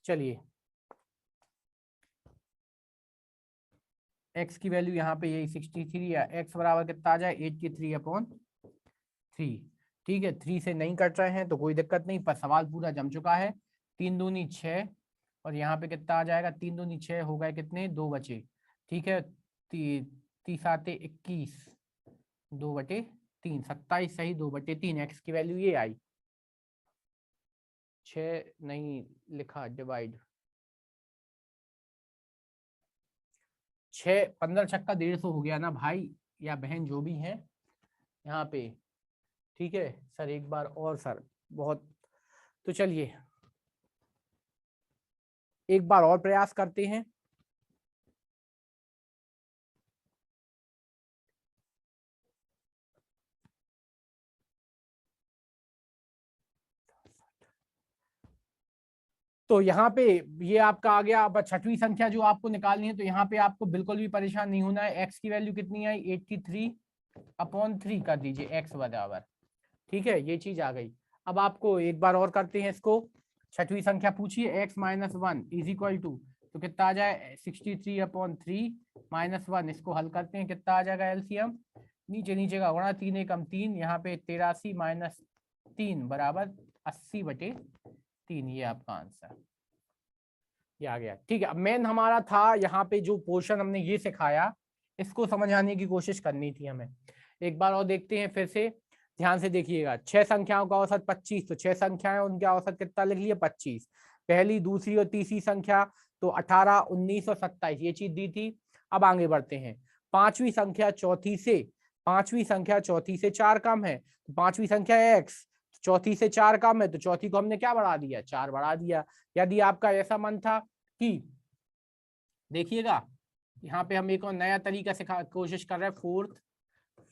चलिए, x की वैल्यू यहाँ पे यही 63 है। x बराबर कितना आ जाए? 83/3, ठीक है। 3 से नहीं कट रहे हैं तो कोई दिक्कत नहीं, पर सवाल पूरा जम चुका है। 3 दूनी 6, और यहाँ पे कितना आ जाएगा? 3 दूनी 6 हो गए, कितने? 2 बचे, ठीक है। 30 21, 2/3, 27 सही, 2/3। x की वैल्यू ये आई। 6 नहीं लिखा डिवाइड, 6 15 छक्का 150 हो गया ना भाई या बहन जो भी है। यहाँ पे, ठीक है सर। एक बार और सर, बहुत, तो चलिए एक बार और प्रयास करते हैं। तो यहाँ पे ये आपका आ गया। अब छठवीं संख्या जो आपको निकालनी है, तो यहाँ पे आपको बिल्कुल भी परेशान नहीं होना है। एक्स की वैल्यू कितनी आई, 83/3 कर दीजिए एक्स बराबर, ठीक है ये चीज आ गई। अब आपको एक बार और करते हैं इसको। छठवीं संख्या पूछिए, x-1 इज इक्वल टू, तो कितना आ जाए 63/3 -1। इसको हल करते हैं, कितना आ जाएगा एलसीएम, नीचे नीचे का गुणा, 3 एकम 3, यहाँ पे 83 - 3 बराबर 80/3। ये आपका आंसर, ये आ गया। ठीक है, अब मेन हमारा था यहाँ पे जो पोर्शन हमने ये सिखाया, इसको समझाने की कोशिश करनी थी हमें। एक बार और देखते हैं फिर से, ध्यान से देखिएगा। 6 संख्याओं का औसत 25, तो 6 संख्याएं उनका औसत कितना लिख लिया 25। पहली, दूसरी और तीसरी संख्या तो 18, 19 और 27 ये चीज दी थी। अब आगे बढ़ते हैं। पांचवी संख्या चौथी से, पांचवी संख्या चौथी से 4 कम है, तो पांचवी संख्या x, चौथी से 4 कम है, तो चौथी को हमने क्या बढ़ा दिया, 4 बढ़ा दिया। यदि आपका ऐसा मन था कि, देखिएगा यहाँ पे हम एक और नया तरीका सिखा कोशिश कर रहे हैं, 4th,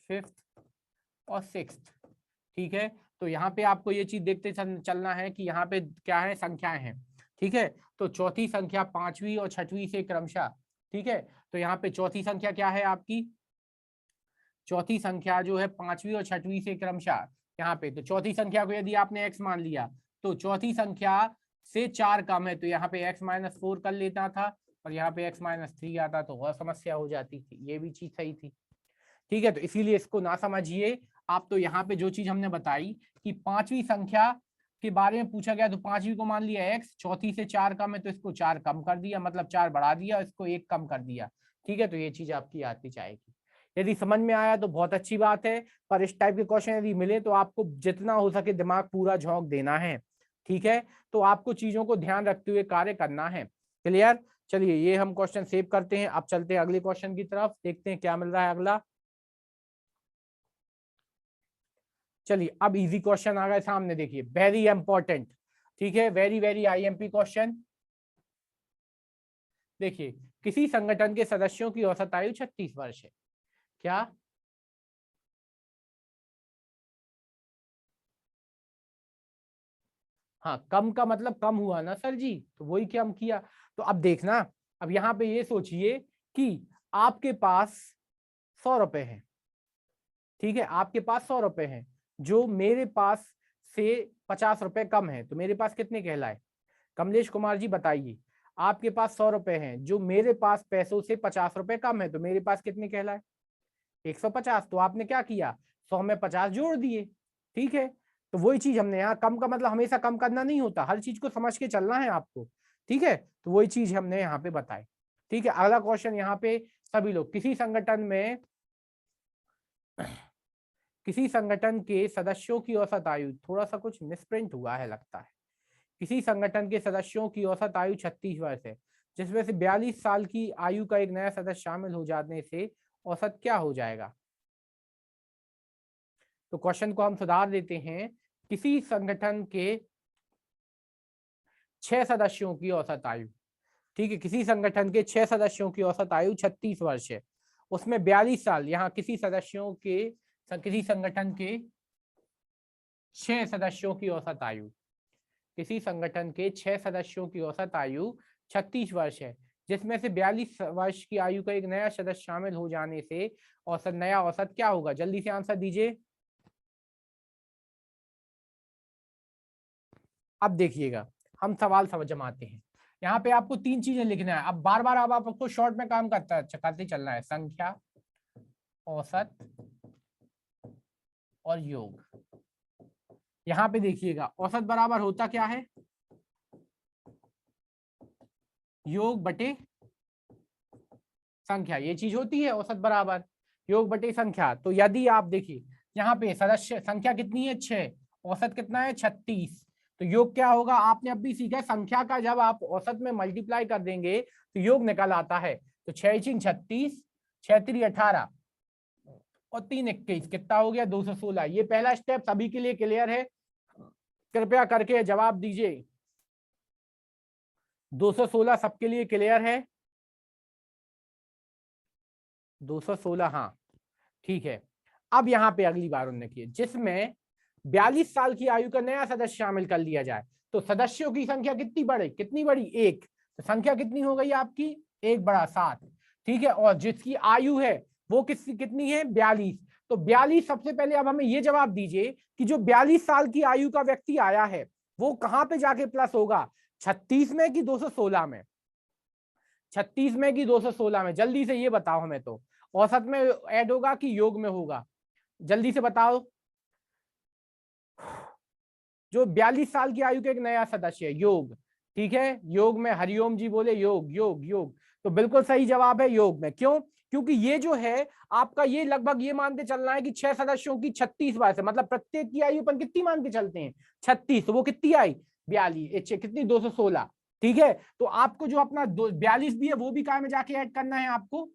5th और 6th, ठीक है। तो यहाँ पे आपको ये चीज देखते चलना है कि यहाँ पे क्या है, संख्याएं हैं, ठीक है। तो चौथी संख्या पांचवी और छठवीं से क्रमशः, ठीक है। तो यहाँ पे चौथी संख्या क्या है आपकी, चौथी संख्या जो है पांचवी और छठवीं से क्रमशः यहाँ पे, तो चौथी संख्या को यदि आपने x मान लिया, तो चौथी संख्या से 4 कम है, तो यहाँ पे x-4 कर लेता था, और यहाँ पे x-3 आता तो और समस्या हो जाती थी। ये भी चीज सही थी, ठीक है। तो इसीलिए इसको ना समझिए आप। तो यहाँ पे जो चीज हमने बताई कि पांचवी संख्या के बारे में पूछा गया, तो पांचवी को मान लिया x, चौथी से 4 कम है तो इसको 4 कम कर दिया, मतलब 4 बढ़ा दिया, इसको 1 कम कर दिया, ठीक है। तो ये चीज आपकी आती जाएगी। यदि समझ में आया तो बहुत अच्छी बात है, पर इस टाइप के क्वेश्चन यदि मिले तो आपको जितना हो सके दिमाग पूरा झोंक देना है, ठीक है। तो आपको चीजों को ध्यान रखते हुए कार्य करना है। क्लियर, चलिए ये हम क्वेश्चन सेव करते हैं। अब चलते हैं अगले क्वेश्चन की तरफ, देखते हैं क्या मिल रहा है अगला। चलिए अब इजी क्वेश्चन आ गए सामने, देखिए वेरी इंपॉर्टेंट, ठीक है, वेरी वेरी आईएमपी क्वेश्चन। देखिए, किसी संगठन के सदस्यों की औसत आयु 36 वर्ष है। क्या, हाँ कम का मतलब कम हुआ ना सर जी, तो वही क्या हम किया। तो अब देखना, अब यहाँ पे ये सोचिए कि आपके पास 100 रुपए हैं, ठीक है, आपके पास 100 रुपए हैं, जो मेरे पास से 50 रुपए कम है, तो मेरे पास कितने कहलाए। कमलेश कुमार जी बताइए, आपके पास 100 रुपए हैं, जो मेरे पास पैसों से 50 रुपए कम है, तो मेरे पास कितने कहलाए 150। तो आपने क्या किया, 100 में 50 जोड़ दिए, ठीक है। तो वही चीज हमने यहाँ, कम का मतलब हमेशा कम करना नहीं होता, हर चीज को समझ के चलना है आपको, ठीक है। तो वही चीज हमने यहाँ पे बताई, ठीक है। अगला क्वेश्चन यहाँ पे, सभी लोग, किसी संगठन में, किसी संगठन के सदस्यों की औसत आयु, थोड़ा सा कुछ मिसप्रिंट हुआ है लगता है, किसी संगठन के सदस्यों की औसत आयु 36 वर्ष है, जिसमें से 42 साल की आयु का एक नया सदस्य शामिल हो जाने से औसत क्या हो जाएगा। तो क्वेश्चन को हम सुधार देते हैं, किसी संगठन के 6 सदस्यों की औसत आयु, ठीक है, किसी संगठन के 6 सदस्यों की औसत आयु 36 वर्ष है, उसमें 42 साल, यहाँ किसी सदस्यों के, किसी संगठन के 6 सदस्यों की औसत आयु, किसी संगठन के 6 सदस्यों की औसत आयु 36 वर्ष है, जिसमें से 42 वर्ष की आयु का एक नया सदस्य शामिल हो जाने से औसत, नया औसत क्या होगा, जल्दी से आंसर दीजिए। अब देखिएगा, हम सवाल समझ जमाते हैं। यहाँ पे आपको 3 चीजें लिखना है, अब बार बार अब आपको शॉर्ट में काम करते चलना है, संख्या, औसत और योग। यहाँ पे देखिएगा, औसत बराबर होता क्या है, योग बटे संख्या, ये चीज होती है औसत बराबर योग बटे संख्या। तो यदि आप देखिए यहाँ पे सदस्य संख्या कितनी है 6, औसत कितना है 36, तो योग क्या होगा, आपने अब भी सीखा है, संख्या का जब आप औसत में मल्टीप्लाई कर देंगे तो योग निकल आता है। तो 6 × 36, 6 × 18 और 3 21 कितना हो गया 216। ये पहला स्टेप सभी के लिए क्लियर है? कृपया करके जवाब दीजिए। 216 सबके लिए क्लियर है? 216, हाँ ठीक है। अब यहाँ पे अगली बार उन्होंने की जिसमें 42 साल की आयु का नया सदस्य शामिल कर लिया जाए, तो सदस्यों की संख्या कितनी बढ़े, कितनी बड़ी, एक। तो संख्या कितनी हो गई आपकी, एक बड़ा 7, ठीक है। और जिसकी आयु है वो कितनी है, 42। तो 42 सबसे पहले अब हमें ये जवाब दीजिए कि जो 42 साल की आयु का व्यक्ति आया है वो कहां पे जाके प्लस होगा, 36 में कि 216 में, 36 में कि 216 में, जल्दी से ये बताओ हमें। तो औसत में ऐड होगा कि योग में होगा, जल्दी से बताओ। जो 42 साल की आयु के एक नया सदस्य है, योग, ठीक है। योग में हरिओम जी बोले योग योग योग, तो बिल्कुल सही जवाब है योग में। क्यों? क्योंकि ये जो है आपका, ये लगभग ये मानते चलना है कि 6 सदस्यों की 36 बार से, मतलब प्रत्येक की आयु अपन कितनी मान के चलते हैं, 36, तो वो कितनी आई 42, कितनी 216, ठीक है। तो आपको जो अपना 42 भी है वो भी काय में जाके ऐड करना है, आपको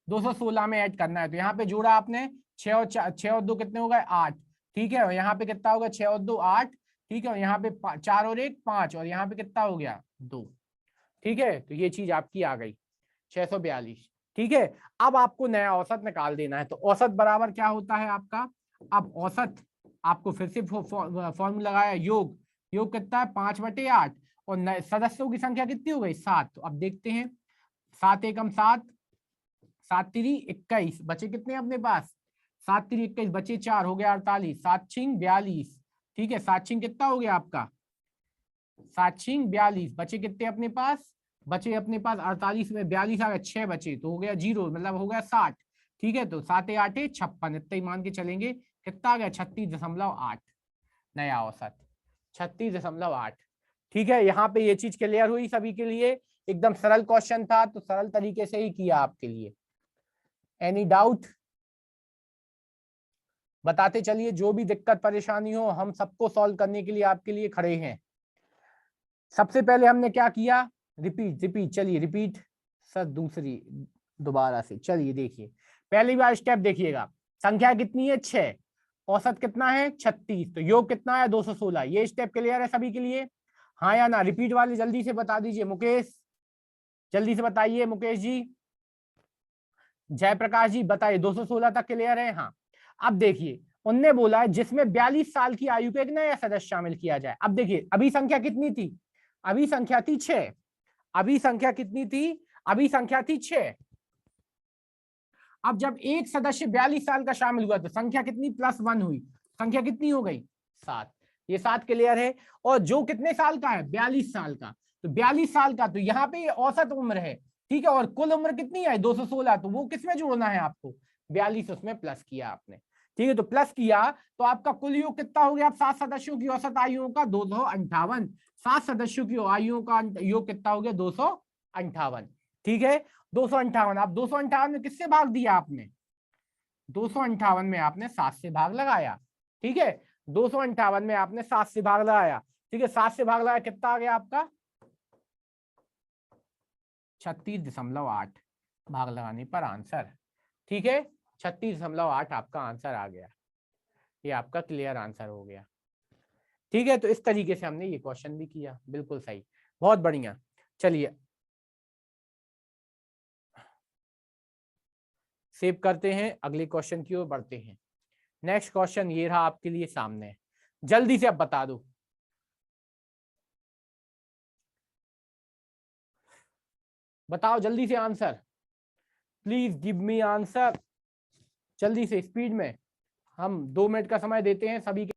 216 में ऐड करना है। तो यहाँ पे जोड़ा आपने 6 और 6 और 2 कितने हो गए 8, ठीक है। और यहाँ पे कितना होगा 6 और 2 8, ठीक है। और यहाँ पे 4 और 1 5, और यहाँ पे कितना हो गया 2, ठीक है। तो ये चीज आपकी आ गई 642, ठीक है। अब आपको नया औसत निकाल देना है। तो औसत बराबर क्या होता है आपका, अब औसत आपको फिर से फॉर्मूला लगाया, योग, योग कितना है 5/8, और सदस्यों की संख्या कितनी हो गई 7। तो अब देखते हैं, 7 एकम 7, 7 3 21, बचे कितने अपने पास, 7 3 21, बचे 4, हो गया 48, 7 6 42, ठीक है। 7 6 कितना हो गया आपका, 7 6 42, बचे कितने अपने पास, बचे अपने पास 48 में 42 आ गया, 6 बचे तो हो गया 0, मतलब हो गया 60, ठीक है। तो 7 8 56, इतना ही मान के चलेंगे, कितना आ गया 36.8, नया औसत 36.8, ठीक है। यहाँ पे ये चीज क्लियर हुई सभी के लिए, एकदम सरल क्वेश्चन था, तो सरल तरीके से ही किया आपके लिए। एनी डाउट बताते चलिए, जो भी दिक्कत परेशानी हो हम सबको सॉल्व करने के लिए आपके लिए खड़े हैं। सबसे पहले हमने क्या किया, रिपीट रिपीट, चलिए रिपीट सर, दूसरी दोबारा से चलिए देखिए। पहली बार स्टेप देखिएगा, संख्या कितनी है 6, औसत कितना है 36, तो योग कितना है 216। ये स्टेप क्लियर है सभी के लिए, हाँ या ना? रिपीट वाले जल्दी से बता दीजिए, मुकेश जल्दी से बताइए, मुकेश जी, जयप्रकाश जी बताइए, 216 तक क्लियर है? हाँ। अब देखिए उनने बोला है जिसमें 42 साल की आयु का एक नया सदस्य शामिल किया जाए। अब देखिए अभी संख्या कितनी थी, अभी संख्या थी 6, अभी संख्या कितनी थी, अभी संख्या थी 6। अब जब एक सदस्य 42 साल का शामिल हुआ तो संख्या कितनी +1 हुई, संख्या कितनी हो गई 7, ये 7 क्लियर है। और जो कितने साल का है 42 साल का, तो 42 साल का, तो यहाँ पे औसत उम्र है, ठीक है। और कुल उम्र कितनी है 216, तो वो किसमें जोड़ना है आपको, 42 उसमें प्लस किया आपने, ठीक है। तो प्लस किया तो आपका कुल योग कितना हो गया, आप 7 सदस्यों की औसत आयुओं का 258, 7 सदस्यों की आयुओं का योग कितना हो गया 258, ठीक है। 258, आप 258 में किससे भाग दिया आपने, 258 में आपने 7 से भाग लगाया, ठीक है। 258 में आपने 7 से भाग लगाया, ठीक है। 7 से भाग लगाया कितना आ गया आपका 36.8, भाग लगाने पर आंसर, ठीक है। 36.8 आपका आंसर आ गया, ये आपका क्लियर आंसर हो गया, ठीक है। तो इस तरीके से हमने ये क्वेश्चन भी किया, बिल्कुल सही, बहुत बढ़िया। चलिए सेव करते हैं, अगले क्वेश्चन की ओर बढ़ते हैं। नेक्स्ट क्वेश्चन ये रहा आपके लिए सामने, जल्दी से अब बता दो, बताओ जल्दी से answer, please give me answer, जल्दी से स्पीड में। हम 2 मिनट का समय देते हैं सभी के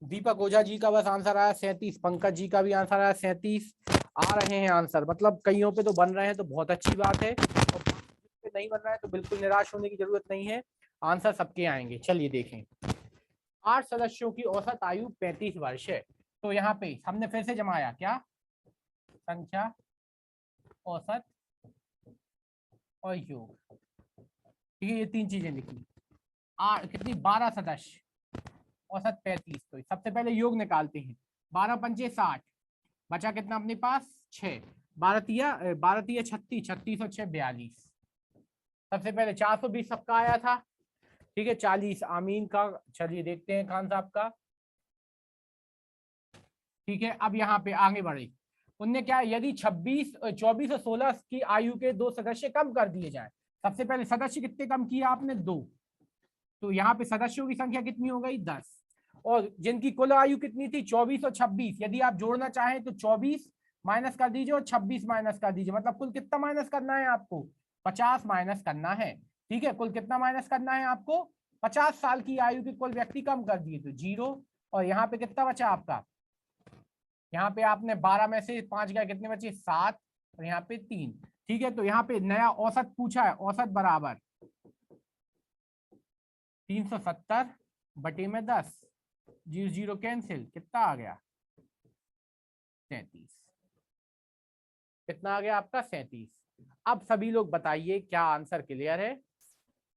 दीपक ओझा जी का बस आंसर आया 37, पंकज जी का भी आंसर आया 37। आ रहे हैं आंसर, मतलब कईयों पे तो बन रहे हैं तो बहुत अच्छी बात है, और पे नहीं बन रहा है तो बिल्कुल निराश होने की जरूरत नहीं है, आंसर सबके आएंगे। चलिए देखें, 8 सदस्यों की औसत आयु 35 वर्ष है। तो यहाँ पे हमने फिर से जमाया क्या, संख्या, औसत और योग, ठीक है, ये 3 चीजें लिखी। कितनी, 12 सदस्य, औसत 35। तो सबसे पहले योग निकालते हैं, 12 पंचे 60, बचा कितना अपने पास 6, 12 तिया 36, 36 और 6 42। सबसे पहले 420 सबका आया था, ठीक है, 40 आमीन का। चलिए देखते हैं खान साहब का, ठीक है। अब यहाँ पे आगे बढ़े, उनने क्या, यदि 24 और 16 की आयु के 2 सदस्य कम कर दिए जाए। सबसे पहले सदस्य कितने कम किया आपने, 2, तो यहाँ पे सदस्यों की संख्या कितनी हो गई, 10। और जिनकी कुल आयु कितनी थी, 24 और 26, यदि आप जोड़ना चाहें तो 24 माइनस कर दीजिए और 26 माइनस कर दीजिए, मतलब कुल कितना माइनस करना है आपको, 50 माइनस करना है, ठीक है। कुल कितना माइनस करना है आपको, 50 साल की आयु के कुल व्यक्ति कम कर दिए तो 0। और यहाँ पे कितना बचा आपका, यहाँ पे आपने 12 में से 5 गया, कितने बचे, 7, और यहाँ पे 3, ठीक है। तो यहाँ पे नया औसत पूछा है, औसत बराबर 370 बटे में 10, 0 0 कैंसिल, कितना आ गया, 37। कितना आ गया आपका, 37। अब सभी लोग बताइए क्या आंसर क्लियर है,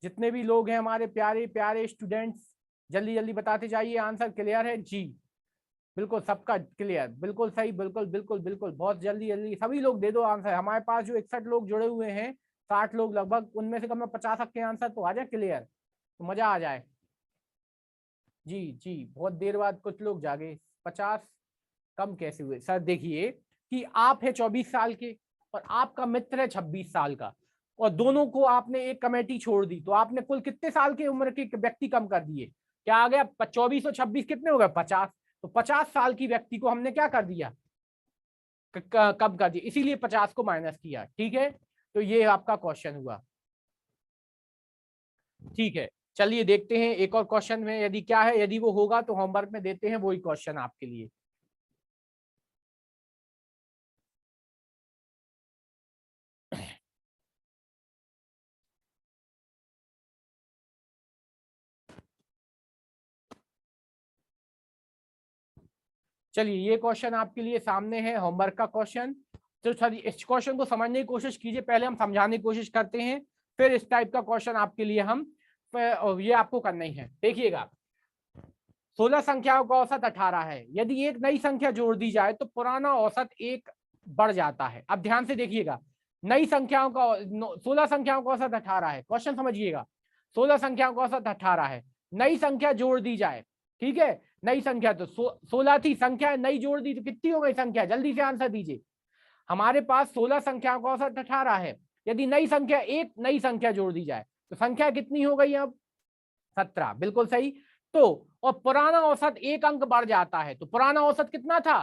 जितने भी लोग हैं हमारे प्यारे प्यारे स्टूडेंट्स, जल्दी जल्दी बताते जाइए, आंसर क्लियर है जी, बिल्कुल सबका क्लियर, बिल्कुल सही, बिल्कुल बिल्कुल बिल्कुल, बहुत जल्दी जल्दी सभी लोग दे दो आंसर। हमारे पास जो 61 लोग जुड़े हुए हैं, 60 लोग लगभग, उनमें से कम में 50 के आंसर तो आ जाए क्लियर, तो मजा आ जाए। जी जी, बहुत देर बाद कुछ लोग जागे, 50 कम कैसे हुए सर, देखिए कि आप है 24 साल के और आपका मित्र है 26 साल का, और दोनों को आपने एक कमेटी छोड़ दी, तो आपने कुल कितने साल की उम्र के व्यक्ति कम कर दिए, क्या आ गया, 24 और 26 कितने हो गए, 50। तो 50 साल की व्यक्ति को हमने क्या कर दिया, कम कर दिया, इसीलिए 50 को माइनस किया, ठीक है। तो ये आपका क्वेश्चन हुआ, ठीक है। चलिए देखते हैं एक और क्वेश्चन में, यदि क्या है, यदि वो होगा तो होमवर्क में देते हैं वही क्वेश्चन आपके लिए। चलिए ये क्वेश्चन आपके लिए सामने है, होमवर्क का क्वेश्चन। तो सर इस क्वेश्चन को समझने की कोशिश कीजिए, पहले हम समझाने की कोशिश करते हैं, फिर इस टाइप का क्वेश्चन आपके लिए हम ये आपको करना ही है। देखिएगा, 16 संख्याओं का औसत 18 है, यदि एक नई संख्या जोड़ दी जाए तो पुराना औसत 1 बढ़ जाता है। अब ध्यान से देखिएगा, नई संख्याओं का 16 संख्याओं का औसत 18 है, क्वेश्चन समझिएगा, 16 संख्याओं का औसत 18 है, नई संख्या जोड़ दी जाए, ठीक है, नई संख्या तो 16 थी संख्या, नई जोड़ दी तो कितनी हो गई संख्या, जल्दी से आंसर दीजिए। हमारे पास 16 संख्याओं का औसत 18 है, यदि नई संख्या, एक नई संख्या जोड़ दी जाए तो संख्या कितनी हो गई, अब 17, बिल्कुल सही। तो और पुराना औसत 1 अंक बढ़ जाता है, तो पुराना औसत कितना था,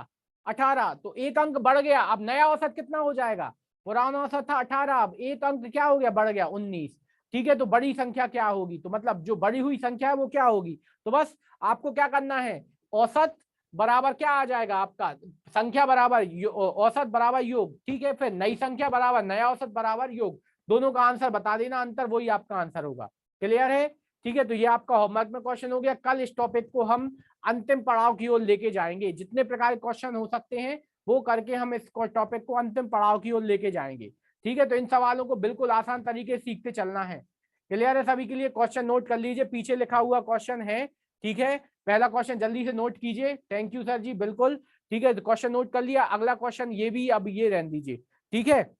18, तो 1 अंक बढ़ गया, अब नया औसत कितना हो जाएगा, पुराना औसत था 18, अब 1 अंक क्या हो गया, बढ़ गया 19, ठीक है। तो बड़ी संख्या क्या होगी, तो मतलब जो बड़ी हुई संख्या है वो क्या होगी, तो बस आपको क्या करना है, औसत बराबर क्या आ जाएगा आपका, संख्या बराबर औसत बराबर योग, ठीक है, फिर नई संख्या बराबर नया औसत बराबर योग, दोनों का आंसर बता देना, अंतर वही आपका आंसर होगा, क्लियर है, ठीक है। तो ये आपका होमवर्क में क्वेश्चन हो गया, कल इस टॉपिक को हम अंतिम पड़ाव की ओर लेके जाएंगे, जितने प्रकार के क्वेश्चन हो सकते हैं वो करके हम इस टॉपिक को अंतिम पड़ाव की ओर लेके जाएंगे, ठीक है। तो इन सवालों को बिल्कुल आसान तरीके से सीखते चलना है, क्लियर है सभी के लिए। क्वेश्चन नोट कर लीजिए, पीछे लिखा हुआ क्वेश्चन है, ठीक है, पहला क्वेश्चन जल्दी से नोट कीजिए, थैंक यू सर जी, बिल्कुल ठीक है, क्वेश्चन नोट कर लिया, अगला क्वेश्चन ये भी अब ये रहने दीजिए, ठीक है।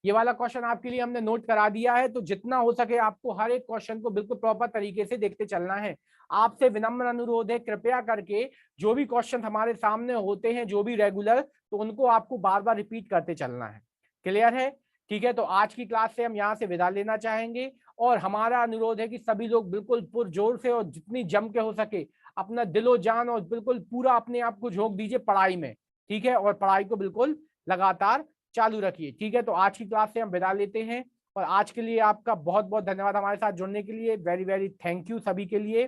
ये वाला क्वेश्चन आपके लिए हमने नोट करा दिया है, तो जितना हो सके आपको हर एक क्वेश्चन को बिल्कुल प्रॉपर तरीके से देखते चलना है। आपसे विनम्र अनुरोध है, कृपया करके जो भी क्वेश्चन हमारे सामने होते हैं, जो भी रेगुलर, तो उनको आपको बार बार रिपीट करते चलना है, क्लियर है, ठीक है। तो आज की क्लास से हम यहाँ से विदा लेना चाहेंगे, और हमारा अनुरोध है कि सभी लोग बिल्कुल पुरजोर से और जितनी जम के हो सके अपना दिलो जान और बिल्कुल पूरा अपने आप को झोंक दीजिए पढ़ाई में, ठीक है, और पढ़ाई को बिल्कुल लगातार चालू रखिए, ठीक है। तो आज की क्लास से हम विदा लेते हैं, और आज के लिए आपका बहुत बहुत धन्यवाद हमारे साथ जुड़ने के लिए, वेरी वेरी थैंक यू सभी के लिए।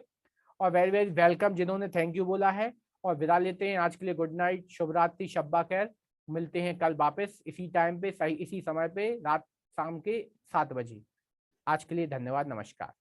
और वेरी वेरी वेलकम जिन्होंने थैंक यू बोला है। और विदा लेते हैं आज के लिए, गुड नाइट, शुभ रात्रि, शब्बा खैर। मिलते हैं कल वापस इसी टाइम पे, सही इसी समय पे, रात शाम के 7 बजे। आज के लिए धन्यवाद, नमस्कार।